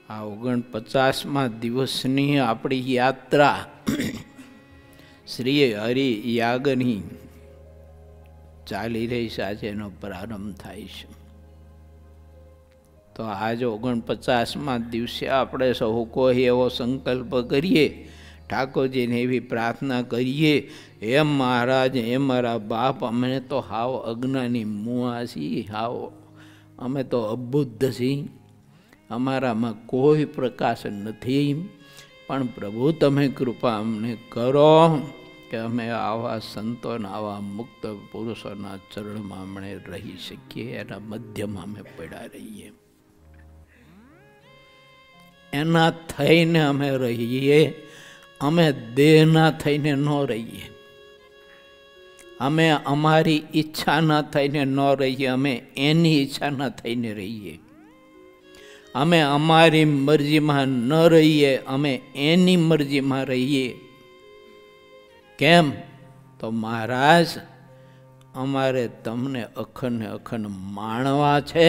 આ 49મા દિવસની આપણી યાત્રા શ્રી હરિ યાગની ચાલી રહી છે, આજે એનો પ્રારંભ થાય છે. તો આજ 49મા દિવસે આપણે સૌ કોઈ એવો સંકલ્પ કરીએ, ઠાકોરજીને એવી પ્રાર્થના કરીએ, હે મહારાજ, હે મારા બાપ, અમને તો હાવ અજ્ઞાની મુઆ છીએ, હાવ અમે તો અબુદ્ધ છીએ, અમારામાં કોઈ પ્રકાશ નથી, પણ પ્રભુ તમે કૃપા અમને કરો કે અમે આવા સંતોના આવા મુક્ત પુરુષોના ચરણમાં અમને રહી શકીએ, એના મધ્યમાં અમે પડ્યા રહીએ, એના થઈને અમે રહીએ. અમે દેહના થઈને ન રહીએ, અમે અમારી ઈચ્છાના થઈને ન રહીએ, અમે એની ઈચ્છાના થઈને રહીએ. અમે અમારી મરજીમાં ન રહીએ, અમે એની મરજીમાં રહીએ. કેમ? તો મહારાજ, અમારે તમને અખંડ અખંડ માણવા છે,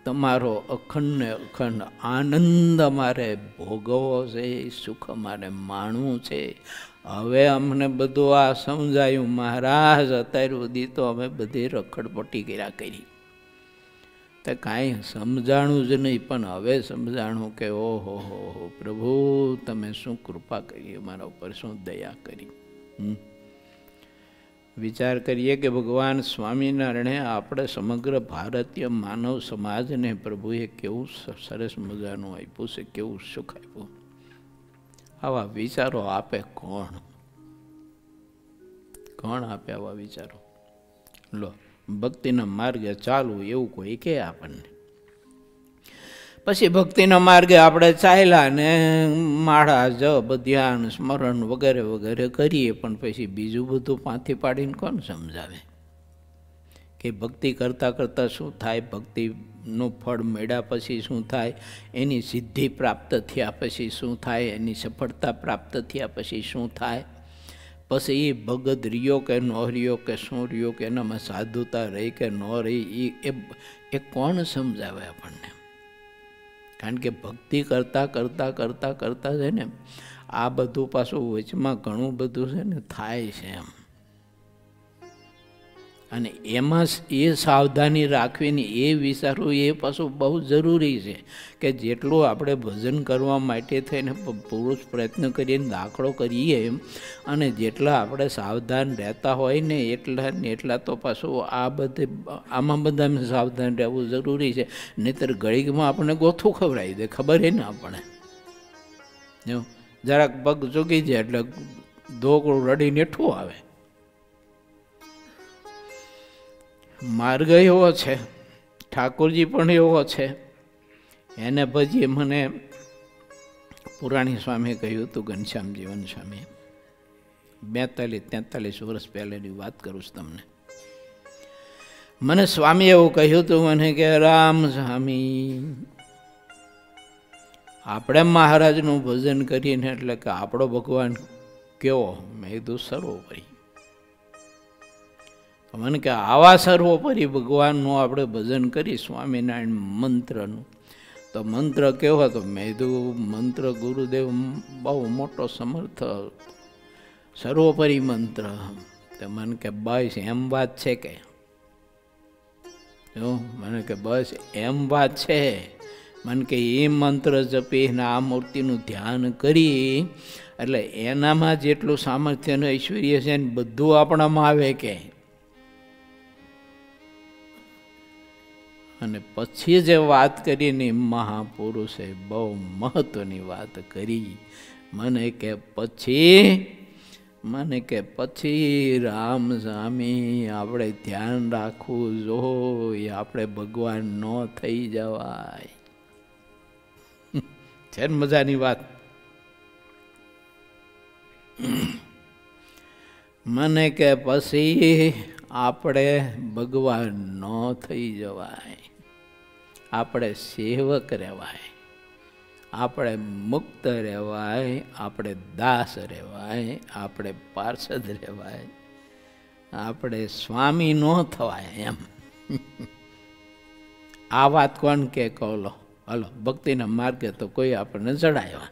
તમારો અખંડ અખંડ આનંદ અમારે ભોગવવો છે, સુખ અમારે માણવું છે. હવે અમને બધું આ સમજાયું મહારાજ, અત્યાર સુધી તો અમે બધી રખડપટ્ટી કર્યા કરી, તો કાંઈ સમજાણું જ નહીં, પણ હવે સમજાણું કે ઓહો હો પ્રભુ તમે શું કૃપા કરી અમારા ઉપર, શું દયા કરી. વિચાર કરીએ કે ભગવાન સ્વામિનારાયણે આપણે સમગ્ર ભારતીય માનવ સમાજને પ્રભુએ કેવું સરસ મજાનું આપ્યું છે, કેવું સુખ આપ્યું. આવા વિચારો આપે કોણ? કોણ આપે આવા વિચારો? લો, ભક્તિના માર્ગે ચાલવું એવું કોઈ કે આપણને. પછી ભક્તિના માર્ગે આપણે ચાલ્યા ને માળા જપ ધ્યાન સ્મરણ વગેરે વગેરે કરીએ, પણ પછી બીજું બધું પાથી પાડીને કોણ સમજાવે કે ભક્તિ કરતાં કરતાં શું થાય, ભક્તિનું ફળ મળ્યા પછી શું થાય, એની સિદ્ધિ પ્રાપ્ત થયા પછી શું થાય, એની સફળતા પ્રાપ્ત થયા પછી શું થાય, પછી એ ભગત રહ્યો કે ન રહ્યો કે શું રહ્યો કે એનામાં સાધુતા રહી કે ન રહી એ કોણ સમજાવે આપણને? કારણ કે ભક્તિ કરતાં કરતાં કરતાં કરતાં છે ને આ બધું પાછું વચમાં ઘણું બધું છે ને થાય છે એમ. અને એમાં એ સાવધાની રાખવીને એ વિચારવું એ પાછું બહુ જરૂરી છે કે જેટલું આપણે ભજન કરવા માટે થઈને પુરુષ પ્રયત્ન કરીને દાખલો કરીએ અને જેટલા આપણે સાવધાન રહેતા હોય ને એટલા તો પાછું આમાં બધામાં સાવધાન રહેવું જરૂરી છે. નહીંતર ઘડીકમાં આપણને ગોથું ખવડાવી દે, ખબર હે ને આપણે જરાક પગ ચૂકી જાય એટલે ધોકડું રડીને ઠું આવે. માર્ગ એવો છે, ઠાકોરજી પણ એવો છે. એને પછી મને પુરાણી સ્વામીએ કહ્યું હતું, ઘનશ્યામ જીવન સ્વામી, 42-43 વર્ષ પહેલાંની વાત કરું છું તમને. મને સ્વામી એવું કહ્યું હતું મને કે રામ સ્વામી, આપણે મહારાજનું ભજન કરીને એટલે કે આપણો ભગવાન કેવો? મેં કીધું સર્વોપરી. મને કે આવા સર્વોપરી ભગવાનનું આપણે ભજન કરી સ્વામિનારાયણ મંત્રનું, તો મંત્ર કેવો હતો? મેં કીધું મંત્ર ગુરુદેવ બહુ મોટો સમર્થ સર્વોપરી મંત્ર. તો મને કે બસ એમ વાત છે કે? મને કે બસ એમ વાત છે. મને કે એ મંત્ર જપીને આ મૂર્તિનું ધ્યાન કરી એટલે એનામાં જેટલું સામર્થ્યનું ઐશ્વર્ય છે ને બધું આપણામાં આવે કે. અને પછી જે વાત કરીને મહાપુરુષે બહુ મહત્વની વાત કરી. મને કે પછી રામ સ્વામી આપણે ધ્યાન રાખવું જોઈએ, આપણે ભગવાન ન થઈ જવાય. છે ને મજાની વાત? મને કે પછી આપણે ભગવાન ન થઈ જવાય, આપણે સેવક રહેવાય, આપણે મુક્ત રહેવાય, આપણે દાસ રહેવાય, આપણે પાર્ષદ રહેવાય, આપણે સ્વામી ન થવાય એમ. આ વાત કોણ કે? કહો હલો, ભક્તિના માર્ગે તો કોઈ આપણને ચડાવ્યા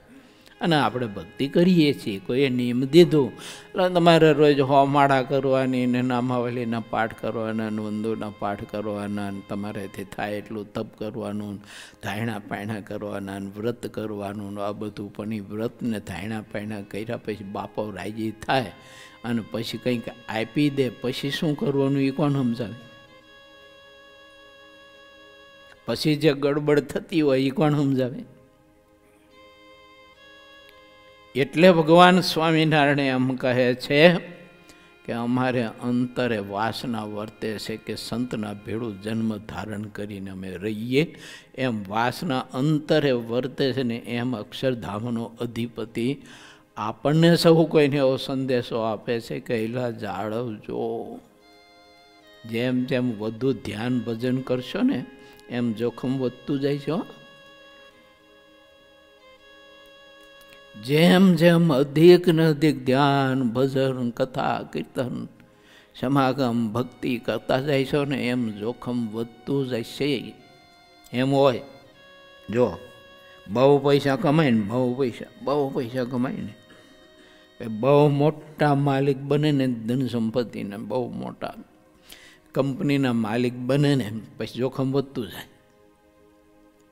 અને આપણે ભક્તિ કરીએ છીએ. કોઈએ નિયમ દીધું એટલે તમારે રોજ હોમાળા કરવાની ને નામાવલીના પાઠ કરવાના, વંદોના પાઠ કરવાના, તમારેથી થાય એટલું તપ કરવાનું, ધાયણા પાયણા કરવાના, વ્રત કરવાનું, આ બધું. પણ એ વ્રત ને ધાયણા પાયણા કર્યા પછી બાપો રાજી થાય અને પછી કંઈક આપી દે, પછી શું કરવાનું એ કોણ સમજાવે? પછી જે ગડબડ થતી હોય એ કોણ સમજાવે? એટલે ભગવાન સ્વામિનારાયણ એમ કહે છે કે અમારે અંતરે વાસના વર્તે છે કે સંતના ભેળું જન્મ ધારણ કરીને અમે રહીએ. એમ વાસના અંતરે વર્તે છે ને એમ અક્ષરધામનો અધિપતિ આપણને સૌ કોઈને એવો સંદેશો આપે છે કે એલા જાળવજો. જેમ જેમ વધુ ધ્યાન ભજન કરશો ને એમ જોખમ વધતું જાય છે. જેમ જેમ અધિક ને અધિક ધ્યાન ભજન કથા કીર્તન સમાગમ ભક્તિ કરતા જાય છો ને એમ જોખમ વધતું જાય છે. એમ હોય જો બહુ પૈસા કમાઈને બહુ પૈસા કમાઈને બહુ મોટા માલિક બને ને, ધન સંપત્તિને બહુ મોટા કંપનીના માલિક બને ને પછી જોખમ વધતું જાય.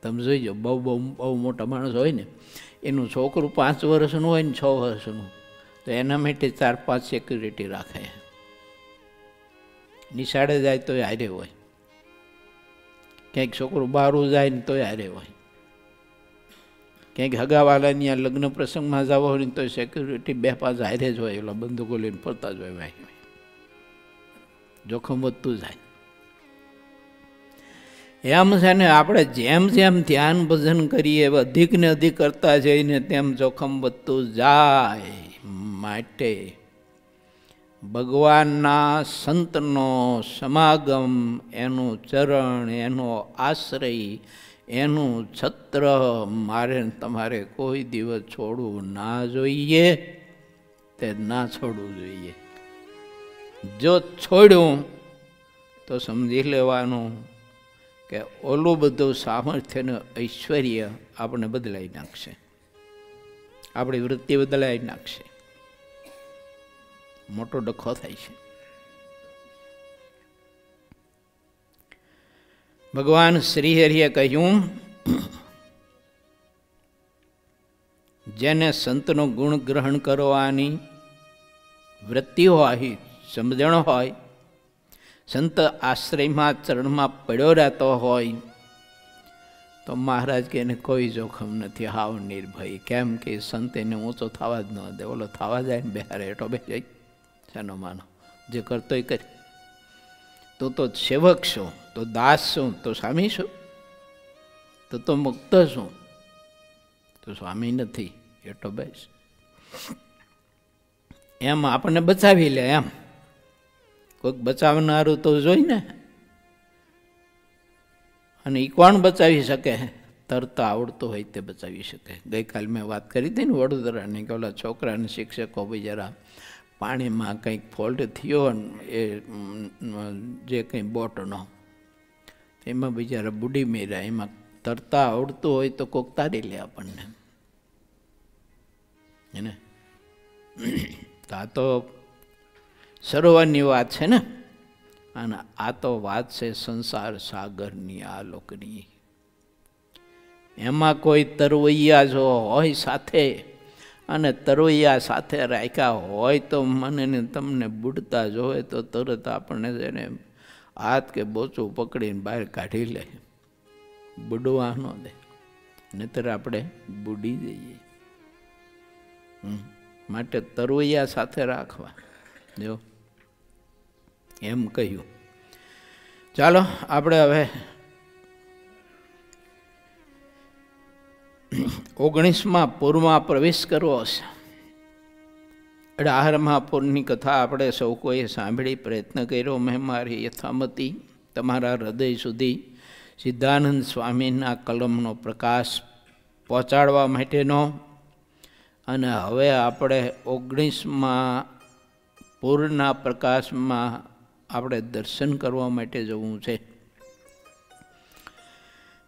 તમે જોઈજો, બહુ મોટા માણસ હોય ને એનું છોકરું 5 વર્ષનું હોય ને 6 વર્ષનું, તો એના માટે 4-5 સિક્યુરિટી રાખે. નિશાળે જાય તોય હારે હોય, ક્યાંક છોકરું બહારું જાય ને તોય હારે હોય, ક્યાંક હગાવાલાની આ લગ્ન પ્રસંગમાં જવા હોય ને તો સિક્યુરિટી 2-5 હારે જ હોય, એલા બંદૂકો લઈને ફરતા જ હોય, ભાઈ જોખમ વધતું જાય. એમ છે ને આપણે જેમ જેમ ધ્યાન ભજન કરીએ અધિક ને અધિક કરતા જઈને તેમ જોખમ વધતું જાય. માટે ભગવાનના સંતનો સમાગમ, એનું ચરણ, એનો આશ્રય, એનું છત્ર મારે તમારે કોઈ દિવસ છોડવું ના જોઈએ, તે ના છોડવું જોઈએ. જો છોડ્યું તો સમજી લેવાનું કે ઓલું બધું સામર્થ્યનું ઐશ્વર્ય આપણે બદલાઈ નાખશે, આપણી વૃત્તિ બદલાઈ નાખશે, મોટો ડખો થાય છે. ભગવાન શ્રીહરિએ કહ્યું, જેને સંતનો ગુણ ગ્રહણ કરવાની વૃત્તિ હોય, સમજણ હોય, સંત આશ્રયમાં ચરણમાં પડ્યો રહેતો હોય, તો મહારાજ કે એને કોઈ જોખમ નથી, હાવ નિર્ભય. કેમ કે સંત એને ઊંચો થવા જ ન દે. ઓલો થવા જાય ને બેહારે હેઠો બે જાય, શાનો માનો, જે કરતોય કરે. તું તો સેવક છું, તો દાસ છું, તો સ્વામી છું, તો મુક્ત છું, તો સ્વામી નથી, હેઠો બેસ. એમ આપણને બચાવી લે. એમ કોઈક બચાવનારું તો જોઈ ને. અને એ કોણ બચાવી શકે? તરતા આવડતું હોય તે બચાવી શકે. ગઈકાલ મેં વાત કરી હતી ને વડોદરાની, કે ઓલા છોકરાને શિક્ષકો બિચારા પાણીમાં કંઈક ફોલ્ટ થયો ને એ જે કંઈ બોટનો, એમાં બિચારા બુડી મેર્યા. એમાં તરતા આવડતું હોય તો કોક તારી લે આપણને, એને. આ તો સરોવરની વાત છે ને, અને આ તો વાત છે સંસાર સાગરની, આ લોકની. એમાં કોઈ તરવૈયા જો હોય સાથે, અને તરવૈયા સાથે રાખ્યા હોય તો મને ને તમને બુડતા જોવે તો તરત આપણને એને હાથ કે બોચું પકડીને બહાર કાઢી લે, બુડવા ન દે, નહીતર આપણે બુડી જઈએ. માટે તરવૈયા સાથે રાખવા, જો એમ કહ્યું. ચાલો આપણે હવે 19મા પૂરમાં પ્રવેશ કરવો છે. 18મા પૂરની કથા આપણે સૌ કોઈએ સાંભળી, પ્રયત્ન કર્યો મેં મારી યથામતી તમારા હૃદય સુધી સિદ્ધાનંદ સ્વામીના કલમનો પ્રકાશ પહોંચાડવા માટેનો. અને હવે આપણે 19મા પૂરના પ્રકાશમાં આપણે દર્શન કરવા માટે જવું છે.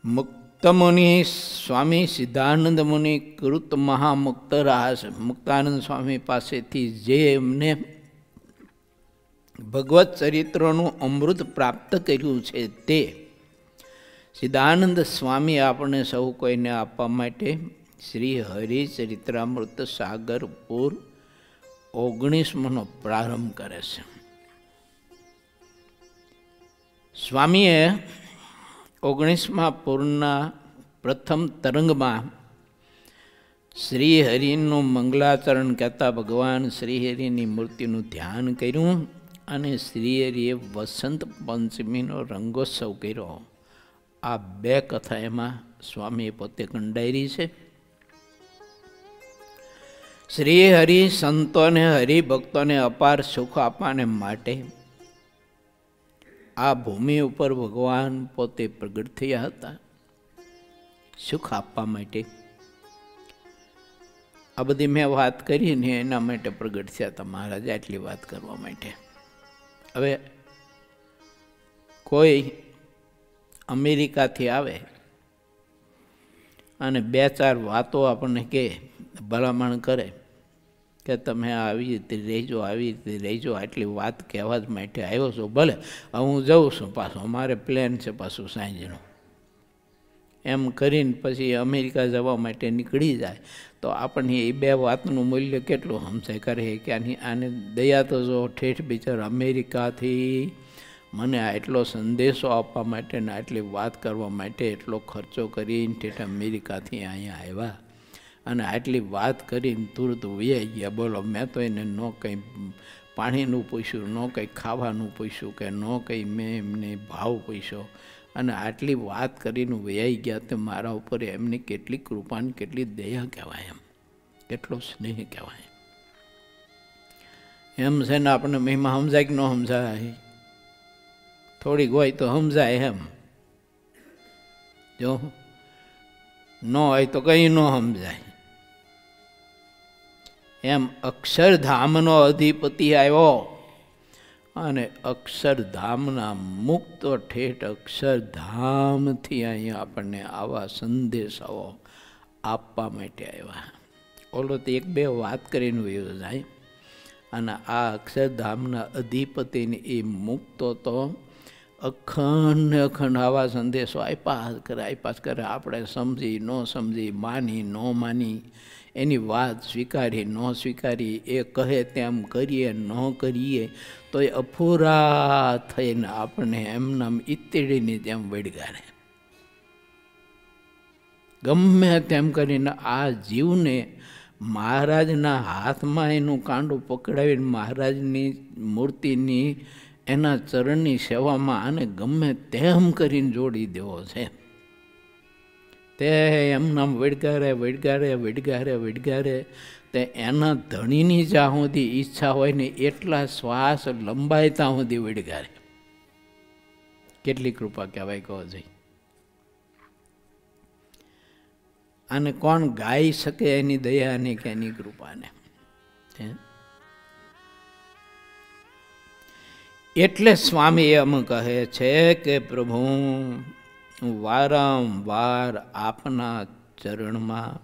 મુક્ત મુનિ સ્વામી સિદ્ધાનંદ મુનિ કૃત મહામુક્ત રાસ, મુક્તાનંદ સ્વામી પાસેથી જે એમને ભગવત ચરિત્રનું અમૃત પ્રાપ્ત કર્યું છે તે સિદ્ધાનંદ સ્વામી આપણે સૌ કોઈને આપવા માટે શ્રી હરિચરિત્રામૃત સાગરપુર 19મનો પ્રારંભ કરે છે. સ્વામીએ 19મા પૂરના પ્રથમ તરંગમાં શ્રીહરિનું મંગલાચરણ કહેતા ભગવાન શ્રીહરિની મૂર્તિનું ધ્યાન કર્યું, અને શ્રીહરિએ વસંત પંચમીનો રંગોત્સવ કર્યો. આ 2 કથા એમાં સ્વામીએ પોતે કંડારી છે. શ્રી હરિ સંતોને, હરિભક્તોને અપાર સુખ આપવાને માટે આ ભૂમિ ઉપર ભગવાન પોતે પ્રગટ થયા હતા, સુખ આપવા માટે. આ બધી મેં વાત કરી ને એના માટે પ્રગટ થયા હતા મહારાજ, આટલી વાત કરવા માટે. હવે કોઈ અમેરિકાથી આવે અને 2-4 વાતો આપણને કહે, ભલામણ કરે કે તમે આવી રીતે રહેજો, આવી રીતે રહેજો, આટલી વાત કહેવા જ માટે આવ્યો છો. ભલે હું જઉં છું, પાછું અમારે પ્લેન છે પાછું સાંજનું, એમ કરીને પછી અમેરિકા જવા માટે નીકળી જાય, તો આપણને એ 2 વાતનું મૂલ્ય કેટલું સમજાય કરે કે આને દયા તો જો ઠેઠ બિચાર અમેરિકાથી મને આટલો સંદેશો આપવા માટે ને આટલી વાત કરવા માટે એટલો ખર્ચો કરીને ઠેઠ અમેરિકાથી અહીંયા આવ્યા અને આટલી વાત કરીને તુરત વૈયા ગયા. બોલો, મેં તો એને ન કંઈ પાણીનું પૂછ્યું, ન કંઈ ખાવાનું પૂછ્યું કે ન કંઈ મેં એમને ભાવ પૂછ્યો અને આટલી વાત કરીને વૈયાઈ ગયા. તો મારા ઉપર એમની કેટલી કૃપાની કેટલી દયા કહેવાય, એમ કેટલો સ્નેહ કહેવાય. એમ છે ને આપણને મહિમા સમજાય કે ન સમજાય? થોડીક હોય તો સમજાય એમ, જો ન હોય તો કંઈ ન સમજાય. એમ અક્ષરધામનો અધિપતિ આવ્યો અને અક્ષરધામના મુક્ત ઠેઠ અક્ષરધામથી અહીંયા આપણને આવા સંદેશાઓ આપવા માટે આવ્યા. ઓલો તો એક બે વાત કરીને વયો જાય અને આ અક્ષરધામના અધિપતિને એ મુક્તો તો અખંડ અખંડ આવા સંદેશો આપ્યા કરે. આપણે સમજી ન સમજી, માની ન માની, એની વાત સ્વીકારી ન સ્વીકારી, એ કહે તેમ કરીએ ન કરીએ તો એ અફુરા થઈને આપણને એમનામ ઈતડીની તેમ વળગાડે. ગમે તેમ કરીને આ જીવને મહારાજના હાથમાં એનું કાંડું પકડાવીને મહારાજની મૂર્તિની એના ચરણની સેવામાં આને ગમે તેમ કરીને જોડી દેવો છે. તે એમનામ વડગારે તે એના ધણીની જ્યાં સુધી ઈચ્છા હોય ને એટલા શ્વાસ લંબાય ત્યાં સુધી વડગારે. કેટલી કૃપા કહેવાય કહો છે. આને કોણ ગાઈ શકે એની દયાની કે એની કૃપાને? એટલે સ્વામી એમ કહે છે કે પ્રભુ હું વારંવાર આપના ચરણમાં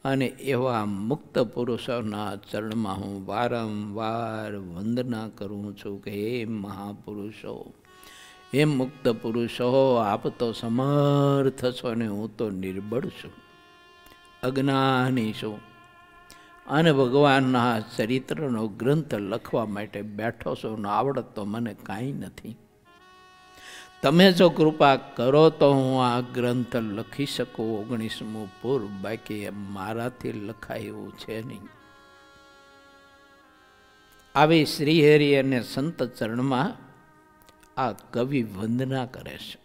અને એવા મુક્ત પુરુષોના ચરણમાં હું વારંવાર વંદના કરું છું કે હે મહાપુરુષો, હે મુક્ત પુરુષો, આપ તો સમર્થ છો ને હું તો નિર્બળ છું, અજ્ઞાની છું અને ભગવાનના ચરિત્રનો ગ્રંથ લખવા માટે બેઠો છું ને આવડત તો મને કાંઈ નથી. તમે જો કૃપા કરો તો હું આ ગ્રંથ લખી શકું 19મું પૂર્વ, બાકી મારાથી લખાય એવું છે નહીં. આવી શ્રીહરિ અને સંત ચરણમાં આ કવિ વંદના કરે છે.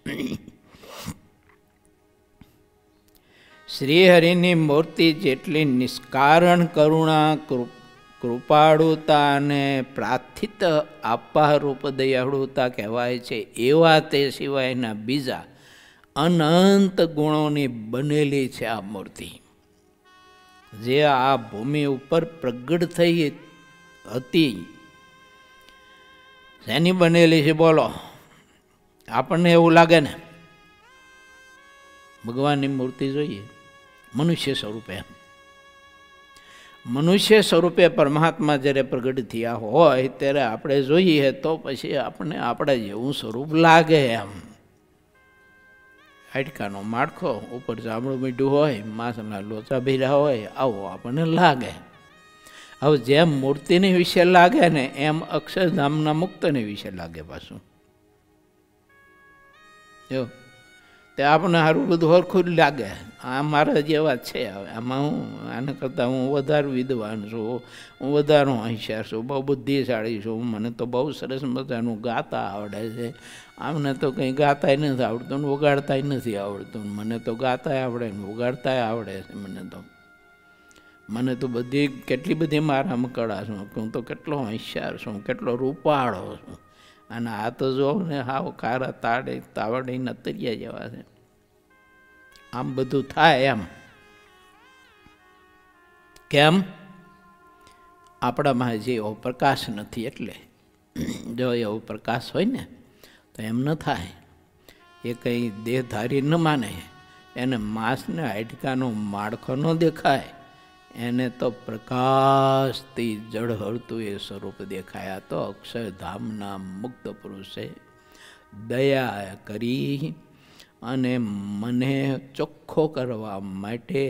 શ્રીહરિની મૂર્તિ જેટલી નિષ્કારણ કરુણા, કૃપાળુતા અને પ્રાર્થિત આપવા રૂપ દયાળુતા કહેવાય છે, એવા તે સિવાયના બીજા અનંત ગુણોની બનેલી છે આ મૂર્તિ. જે આ ભૂમિ ઉપર પ્રગટ થઈ હતી, શેની બનેલી છે બોલો? આપણને એવું લાગે ને ભગવાનની મૂર્તિ જોઈએ મનુષ્ય સ્વરૂપે, મનુષ્ય સ્વરૂપે પરમાત્મા જ્યારે પ્રગટ થયા હોય ત્યારે આપણે જોઈએ તો પછી આપણે આપણા જેવું સ્વરૂપ લાગે. એમ હાડકાનો માળખો, ઉપર ચામડું મીઠું હોય, માંસના લોચા ભર્યા હોય, આવો આપણને લાગે. હવે જેમ મૂર્તિની વિશે લાગે ને એમ અક્ષરધામના મુક્તની વિશે લાગે પાછું. જો તે આપણને સારું બધું હરખું જ લાગે. આ મારા જેવા છે. હવે આમાં હું આને કરતાં હું વધારે વિદ્વાન છું, હું વધારે હોશિયાર છું, બહુ બુદ્ધિશાળી છું, મને તો બહુ સરસ મજાનું ગાતા આવડે છે. આમને તો કંઈ ગાતાય નથી આવડતું ને વગાડતાય નથી આવડતું. મને તો ગાતાય આવડે ને વગાડતાય આવડે છે. મને તો બધી કેટલી બધી મારામાં કળા છું. હું તો કેટલો હોશિયાર છું, કેટલો રૂપાળો છું. અને આ તો જો ને હાવ કારા તાવડીને તરિયા જેવા છે. આમ બધું થાય એમ કેમ? આપણામાં જે એવો પ્રકાશ નથી. એટલે જો એવો પ્રકાશ હોય ને તો એમ ન થાય. એ કંઈ દેહધારી ન માને, એને માંસને હાડકાનો માળખો ન દેખાય, એને તો પ્રકાશથી જળહળતું એ સ્વરૂપ દેખાયા. તો અક્ષરધામના મુક્ત પુરુષે દયા કરી અને મને ચોખ્ખો કરવા માટે,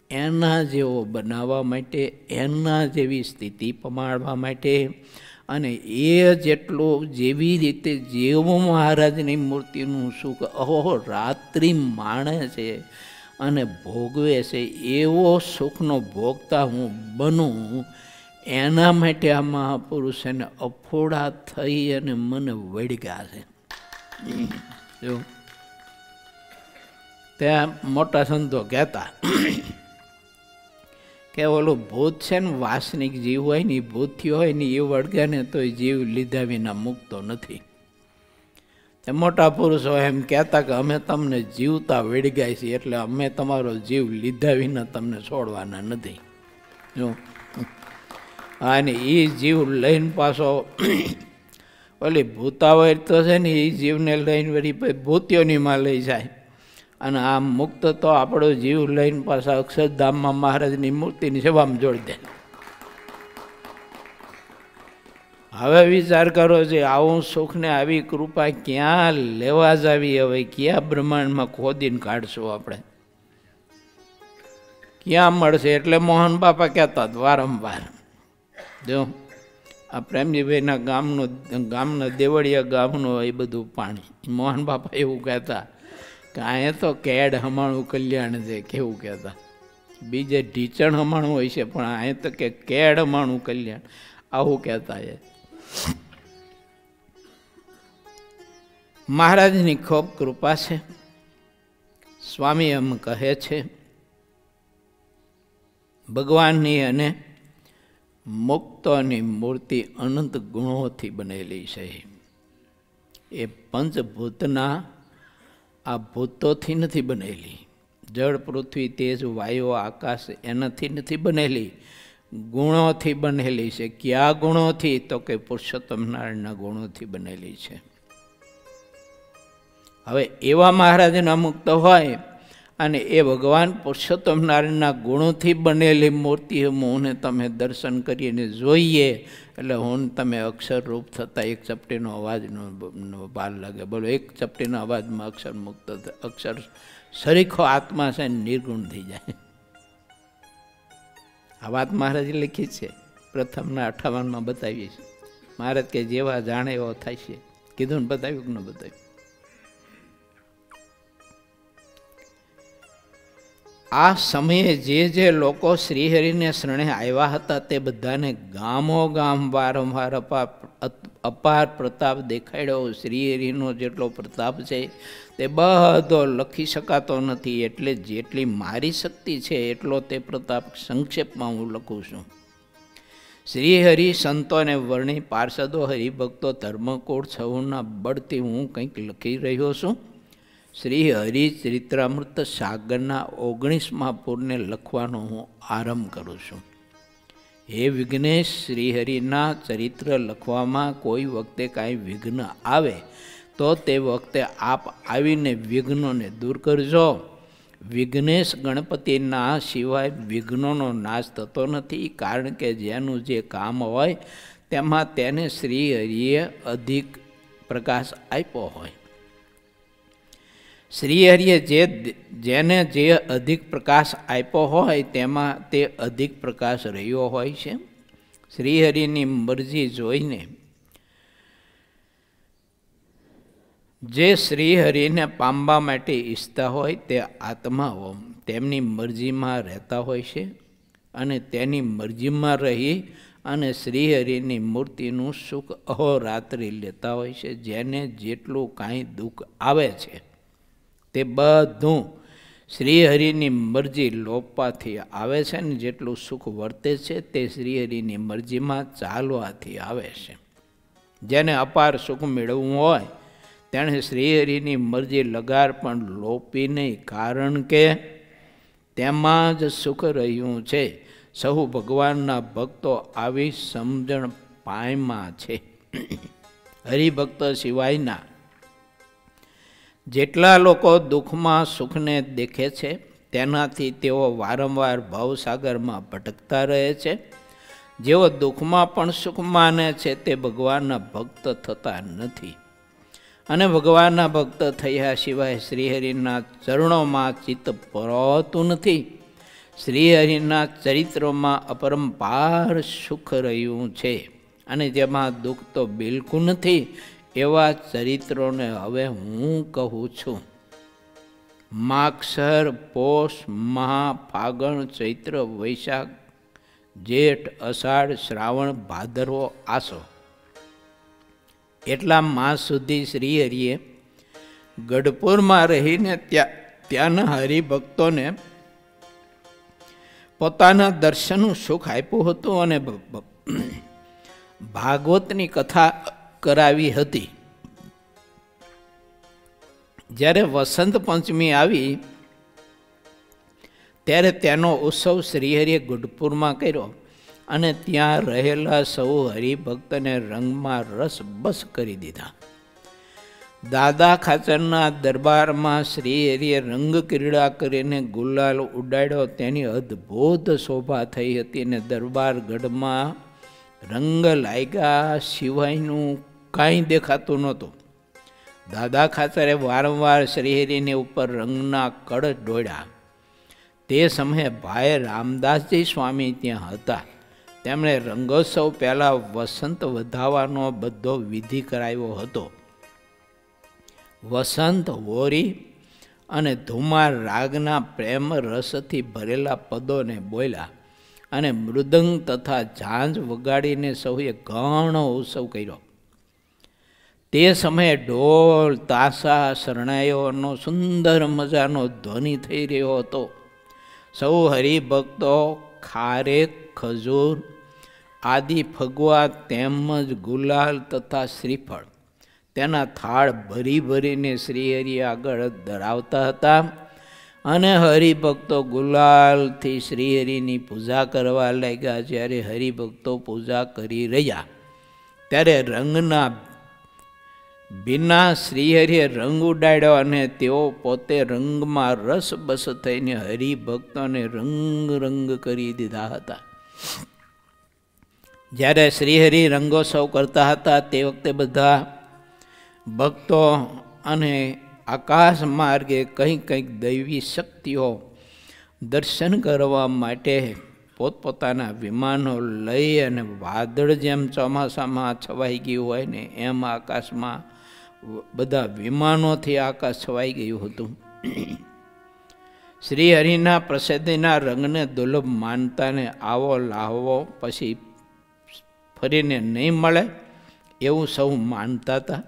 એના જેવો બનાવવા માટે, એના જેવી સ્થિતિ પમાડવા માટે અને એ જેટલું જેવી રીતે જેવું મહારાજની મૂર્તિનું સુખ અહોરાત્રિ માણે છે અને ભોગવે છે, એવો સુખનો ભોગતા હું બનું, એના માટે આ મહાપુરુષ એને અફોડા થઈ અને મને વળગ્યા છે. જો ત્યાં મોટા સંતો કહેતા કે ઓલું ભૂત છે ને, વાસનિક જીવ હોય ને, ભૂત થયો હોય ને, એ વળગે ને તો જીવ લીધા વિના મૂકતો નથી. તે મોટા પુરુષો એમ કહેતા કે અમે તમને જીવતા વળગાય છીએ, એટલે અમે તમારો જીવ લીધા વિના તમને છોડવાના નથી. જો અને એ જીવ લઈને પાછો ઓલી ભૂતાવર તો છે ને, એ જીવને લઈને વળી ભૂત્યોનીમાં લઈ જાય. અને આ મુક્ત તો આપણો જીવ લઈને પાછા અક્ષરધામમાં મહારાજની મૂર્તિની સેવામાં જોડી દે. હવે વિચાર કરો છે, આવું સુખને આવી કૃપા ક્યાં લેવા જ આવી? હવે ક્યાં બ્રહ્માંડમાં ખોદીને કાઢશું આપણે? ક્યાં મળશે? એટલે મોહન બાપા કહેતા વારંવાર, જો આ પ્રેમજીભાઈના ગામના દેવળિયા ગામનું એ બધું પાણી, મોહન બાપા એવું કહેતા કે અહીંયા તો કેડ હમાણું કલ્યાણ છે. કેવું કહેતા? બીજે ઢીચણ હમાણું હોય છે, પણ અહીંયા તો કે કેડ હમાણું કલ્યાણ, આવું કહેતા. એ મહારાજની ખૂબ કૃપા છે. સ્વામી એમ કહે છે, ભગવાનની અને મુક્તોની મૂર્તિ અનંત ગુણોથી બનેલી છે. એ પંચભૂતના આ ભૂતોથી નથી બનેલી. જળ, પૃથ્વી, તેજ, વાયુ, આકાશ એનાથી નથી બનેલી, ગુણોથી બનેલી છે. કયા ગુણોથી? તો કે પુરુષોત્તમ નારાયણના ગુણોથી બનેલી છે. હવે એવા મહારાજના મુક્ત હોય અને એ ભગવાન પુરુષોત્તમ નારાયણના ગુણોથી બનેલી મૂર્તિ હું તમે દર્શન કરીને જોઈએ, એટલે હું તમે અક્ષર રૂપ થતાં એક ચપટીનો અવાજનો ભાર લાગે. બોલો, એક ચપટીના અવાજમાં અક્ષર મુક્ત, અક્ષર સરીખો આત્મા છે, નિર્ગુણ થઈ જાય. આ વાત મહારાજે લખી છે, પ્રથમના 58માં બતાવીએ છીએ. મહારાજ કે જેવા જાણે એવો થાય છે. કીધું ને, બતાવ્યું કે ન બતાવ્યું? આ સમયે જે લોકો શ્રીહરિને શરણે આવ્યા હતા તે બધાને ગામો ગામ વારંવાર અપાર પ્રતાપ દેખાડ્યો. શ્રીહરિનો જેટલો પ્રતાપ છે તે બધો લખી શકાતો નથી, એટલે જેટલી મારી શક્તિ છે એટલો તે પ્રતાપ સંક્ષેપમાં હું લખું છું. શ્રીહરિ સંતોને વર્ણી, પાર્ષદો, હરિભક્તો, ધર્મકોળ સૌના બળથી હું કંઈક લખી રહ્યો છું. શ્રી હરિચરિત્રામૃત સાગરના 19મા પૂરને લખવાનો હું આરંભ કરું છું. હે વિઘ્નેશ, શ્રીહરિના ચરિત્ર લખવામાં કોઈ વખતે કાંઈ વિઘ્ન આવે તો તે વખતે આપ આવીને વિઘ્નોને દૂર કરજો. વિઘ્નેશ ગણપતિના સિવાય વિઘ્નોનો નાશ થતો નથી, કારણ કે જેનું જે કામ હોય તેમાં તેને શ્રીહરિએ અધિક પ્રકાશ આપ્યો હોય. શ્રીહરિએ જેને જે અધિક પ્રકાશ આપ્યો હોય તેમાં તે અધિક પ્રકાશ રહ્યો હોય છે. શ્રીહરિની મરજી જોઈને જે શ્રીહરિને પામવા માટે ઈચ્છતા હોય તે આત્માઓ તેમની મરજીમાં રહેતા હોય છે અને તેની મરજીમાં રહી અને શ્રીહરિની મૂર્તિનું સુખ અહોરાત્રિ લેતા હોય છે. જેને જેટલું કાંઈ દુઃખ આવે છે તે બધું શ્રીહરિની મરજી લોપવાથી આવે છે ને જેટલું સુખ વર્તે છે તે શ્રીહરિની મરજીમાં ચાલવાથી આવે છે. જેને અપાર સુખ મેળવવું હોય તેણે શ્રીહરિની મરજી લગાર પણ લોપી નહીં, કારણ કે તેમાં જ સુખ રહ્યું છે. સહુ ભગવાનના ભક્તો આવી સમજણ પાયમાં છે. હરિભક્તો સિવાયના જેટલા લોકો દુઃખમાં સુખને દેખે છે તેનાથી તેઓ વારંવાર ભવસાગરમાં ભટકતા રહે છે. જેઓ દુઃખમાં પણ સુખ માને છે તે ભગવાનના ભક્ત થતા નથી અને ભગવાનના ભક્ત થયા સિવાય શ્રીહરિના ચરણોમાં ચિત્ત પરોતું નથી. શ્રીહરિના ચરિત્રોમાં અપરંપાર સુખ રહ્યું છે અને જેમાં દુઃખ તો બિલકુલ નથી, એવા ચરિત્રોને હવે હું કહું છું. માગસર, પોષ, મહા, ફાગણ, ચૈત્ર, વૈશાખ, જેઠ, અષાઢ, શ્રાવણ, ભાદરવો, આસો એટલા માસ સુધી શ્રીહરિએ ગઢપુરમાં રહીને ત્યાંના હરિભક્તોને પોતાના દર્શનનું સુખ આપ્યું હતું અને ભાગવતની કથા કરાવી હતી. જ્યારે વસંત પંચમી આવી ત્યારે તેનો ઉત્સવ શ્રીહરિએ ગઢપુરમાં કર્યો અને ત્યાં રહેલા સૌ હરિભક્તને રંગમાં રસબસ કરી દીધા. દાદા ખાચરના દરબારમાં શ્રીહરિએ રંગ ક્રીડા કરીને ગુલાલ ઉડાડ્યો. તેની અદ્ભુત શોભા થઈ હતી અને દરબાર ગઢમાં રંગ લાગ્યા સિવાયનું કાંઈ દેખાતું નહોતું. દાદા ખાચરે વારંવાર શ્રીહરિની ઉપર રંગના કળશ ઢોળ્યા. તે સમયે ભાઈ રામદાસજી સ્વામી ત્યાં હતા. તેમણે રંગોત્સવ પહેલાં વસંત વધાવવાનો બધો વિધિ કરાવ્યો હતો. વસંત, હોરી અને ધુમાર રાગના પ્રેમ રસથી ભરેલા પદોને બોલ્યા અને મૃદંગ તથા ઝાંઝ વગાડીને સૌએ ઘણો ઉત્સવ કર્યો. તે સમયે ઢોલ, તાસા, શરણાઈઓનો સુંદર મજાનો ધ્વનિ થઈ રહ્યો હતો. સૌ હરિભક્તો ખારેક, ખજૂર આદિ ફગવા તેમજ ગુલાલ તથા શ્રીફળ તેના થાળ ભરી ભરીને શ્રીહરિ આગળ ધરાવતા હતા અને હરિભક્તો ગુલાલથી શ્રીહરિની પૂજા કરવા લાગ્યા. જ્યારે હરિભક્તો પૂજા કરી રહ્યા ત્યારે રંગના બિના શ્રીહરિએ રંગ ઉડાડ્યો અને તેઓ પોતે રંગમાં રસબસ થઈને હરિભક્તોને રંગ રંગ કરી દીધા હતા. જ્યારે શ્રીહરિ રંગોત્સવ કરતા હતા તે વખતે બધા ભક્તો અને આકાશ માર્ગે કંઈક દૈવી શક્તિઓ દર્શન કરવા માટે પોતપોતાના વિમાનો લઈ અને વાદળ જેમ ચોમાસામાં છવાઈ ગયું હોય ને એમ આકાશમાં બધા વિમાનોથી આકાશ છવાઈ ગયું હતું. શ્રીહરિના પ્રસિદ્ધિના રંગને દુર્લભ માનતાને આવો લાહવો પછી ફરીને નહીં મળે એવું સૌ માનતા હતા.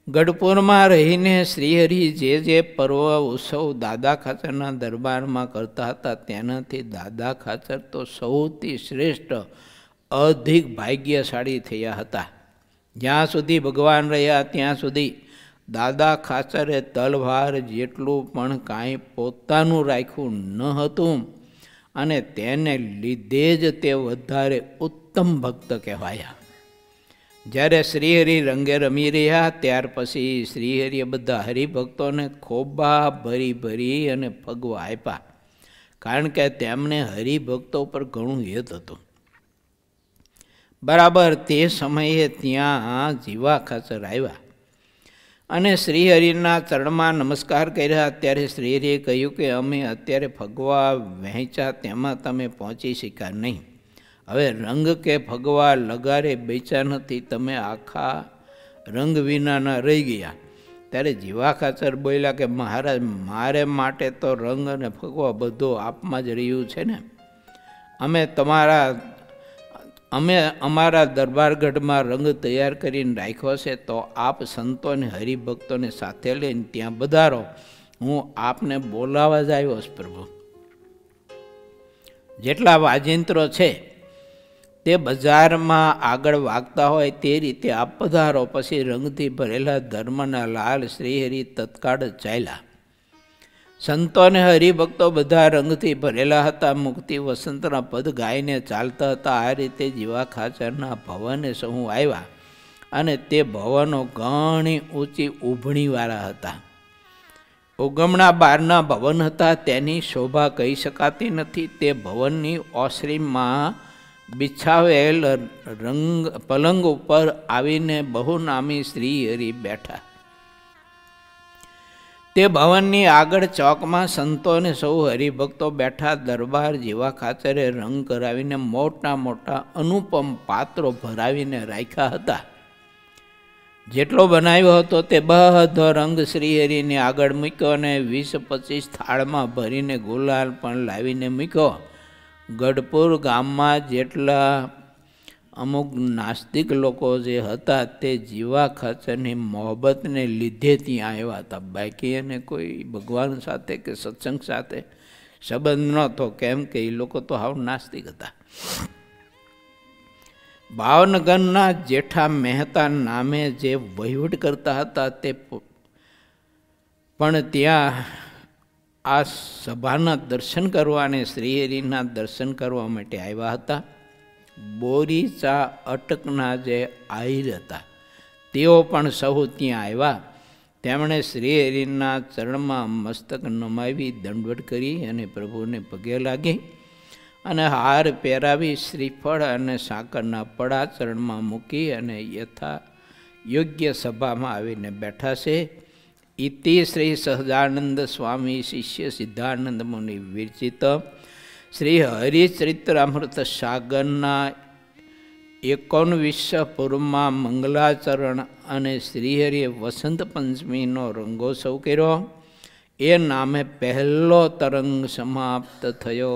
ગઢપુરમાં રહીને શ્રીહરિ જે પર્વ ઉત્સવ દાદા ખાચરના દરબારમાં કરતા હતા તેનાથી દાદા ખાચર તો સૌથી શ્રેષ્ઠ અધિક ભાગ્યશાળી થયા હતા. જ્યાં સુધી ભગવાન રહ્યા ત્યાં સુધી દાદા ખાચરે તલવાર જેટલું પણ કાંઈ પોતાનું રાખ્યું ન હતું અને તેને લીધે જ તે વધારે ઉત્તમ ભક્ત કહેવાયા. જ્યારે શ્રીહરિ રંગે રમી રહ્યા ત્યાર પછી શ્રીહરિએ બધા હરિભક્તોને ખોબા ભરી ભરી અને ફગવા આપ્યા, કારણ કે તેમને હરિભક્તો પર ઘણું હિત હતું. બરાબર તે સમયે ત્યાં જીવા ખાચર આવ્યા અને શ્રીહરિના ચરણમાં નમસ્કાર કર્યા. ત્યારે શ્રીહરિએ કહ્યું કે અમે અત્યારે ફગવા વહેંચ્યા તેમાં તમે પહોંચી શક્યા નહીં. હવે રંગ કે ફગવા લગારે બેચા નથી, તમે આખા રંગ વિનાના રહી ગયા. ત્યારે જીવા ખાચર બોલ્યા કે મહારાજ, મારે માટે તો રંગ અને ફગવા બધું આપમાં જ રહ્યું છે ને. અમે અમારા દરબારગઢમાં રંગ તૈયાર કરીને રાખ્યો છે, તો આપ સંતોને હરિભક્તોને સાથે લઈને ત્યાં પધારો. હું આપને બોલાવા જ આવ્યો છું પ્રભુ. જેટલા વાજિંત્રો છે તે બજારમાં આગળ વાગતા હોય તે રીતે આપ પધારો. પછી રંગથી ભરેલા ધર્મના લાલ શ્રીહરિ તત્કાળ ચાલ્યા. સંતો અને હરિભક્તો બધા રંગથી ભરેલા હતા. મુક્તિ વસંતના પદ ગાઈને ચાલતા હતા. આ રીતે જીવા ખાચરના ભવને સહુ આવ્યા અને તે ભવનો ઘણી ઊંચી ઉભણીવાળા હતા. ઉગમણા બારના ભવન હતા. તેની શોભા કહી શકાતી નથી. તે ભવનની ઓસરીમાં બિછાવેલ પલંગ ઉપર આવીને બહુનામી શ્રીહરિ બેઠા. તે ભવનની આગળ ચોકમાં સંતો અને સૌ હરિભક્તો બેઠા દરબાર જેવા ખાતરે રંગ કરાવીને મોટા મોટા અનુપમ પાત્રો ભરાવીને રાખ્યા હતા. જેટલો બનાવ્યો હતો તે બધો રંગ શ્રીહરિની આગળ મૂક્યો અને 20-25 થાળમાં ભરીને ગુલાલ પણ લાવીને મૂક્યો. ગઢપુર ગામમાં જેટલા અમુક નાસ્તિક લોકો જે હતા તે જીવા ખાચરની મોહબ્બતને લીધે ત્યાં આવ્યા હતા. બાકી એને કોઈ ભગવાન સાથે કે સત્સંગ સાથે સંબંધ નહોતો, કેમ કે એ લોકો તો હાવ નાસ્તિક હતા. ભાવનગરના જેઠા મહેતા નામે જે વહીવટ કરતા હતા તે પણ ત્યાં આ સભાના દર્શન કરવા અને શ્રીહરિના દર્શન કરવા માટે આવ્યા હતા. બોરીચા અટકના જે આહિર હતા તેઓ પણ સહુ ત્યાં આવ્યા. તેમણે શ્રીહરિના ચરણમાં મસ્તક નમાવી દંડવટ કરી અને પ્રભુને પગે લાગી અને હાર પહેરાવી શ્રીફળ અને સાકરના પડા ચરણમાં મૂકી અને યોગ્ય સભામાં આવીને બેઠા છે. ઇતિ શ્રી સહજાનંદ સ્વામી શિષ્ય સિદ્ધાનંદ મુનિ વિરચિત શ્રી હરિચરિત્રામૃત સાગરના 19 પૂર્વમાં મંગલાચરણ અને શ્રીહરિએ વસંત પંચમીનો રંગોત્સવ કર્યો. એ નામે પહેલો તરંગ સમાપ્ત થયો.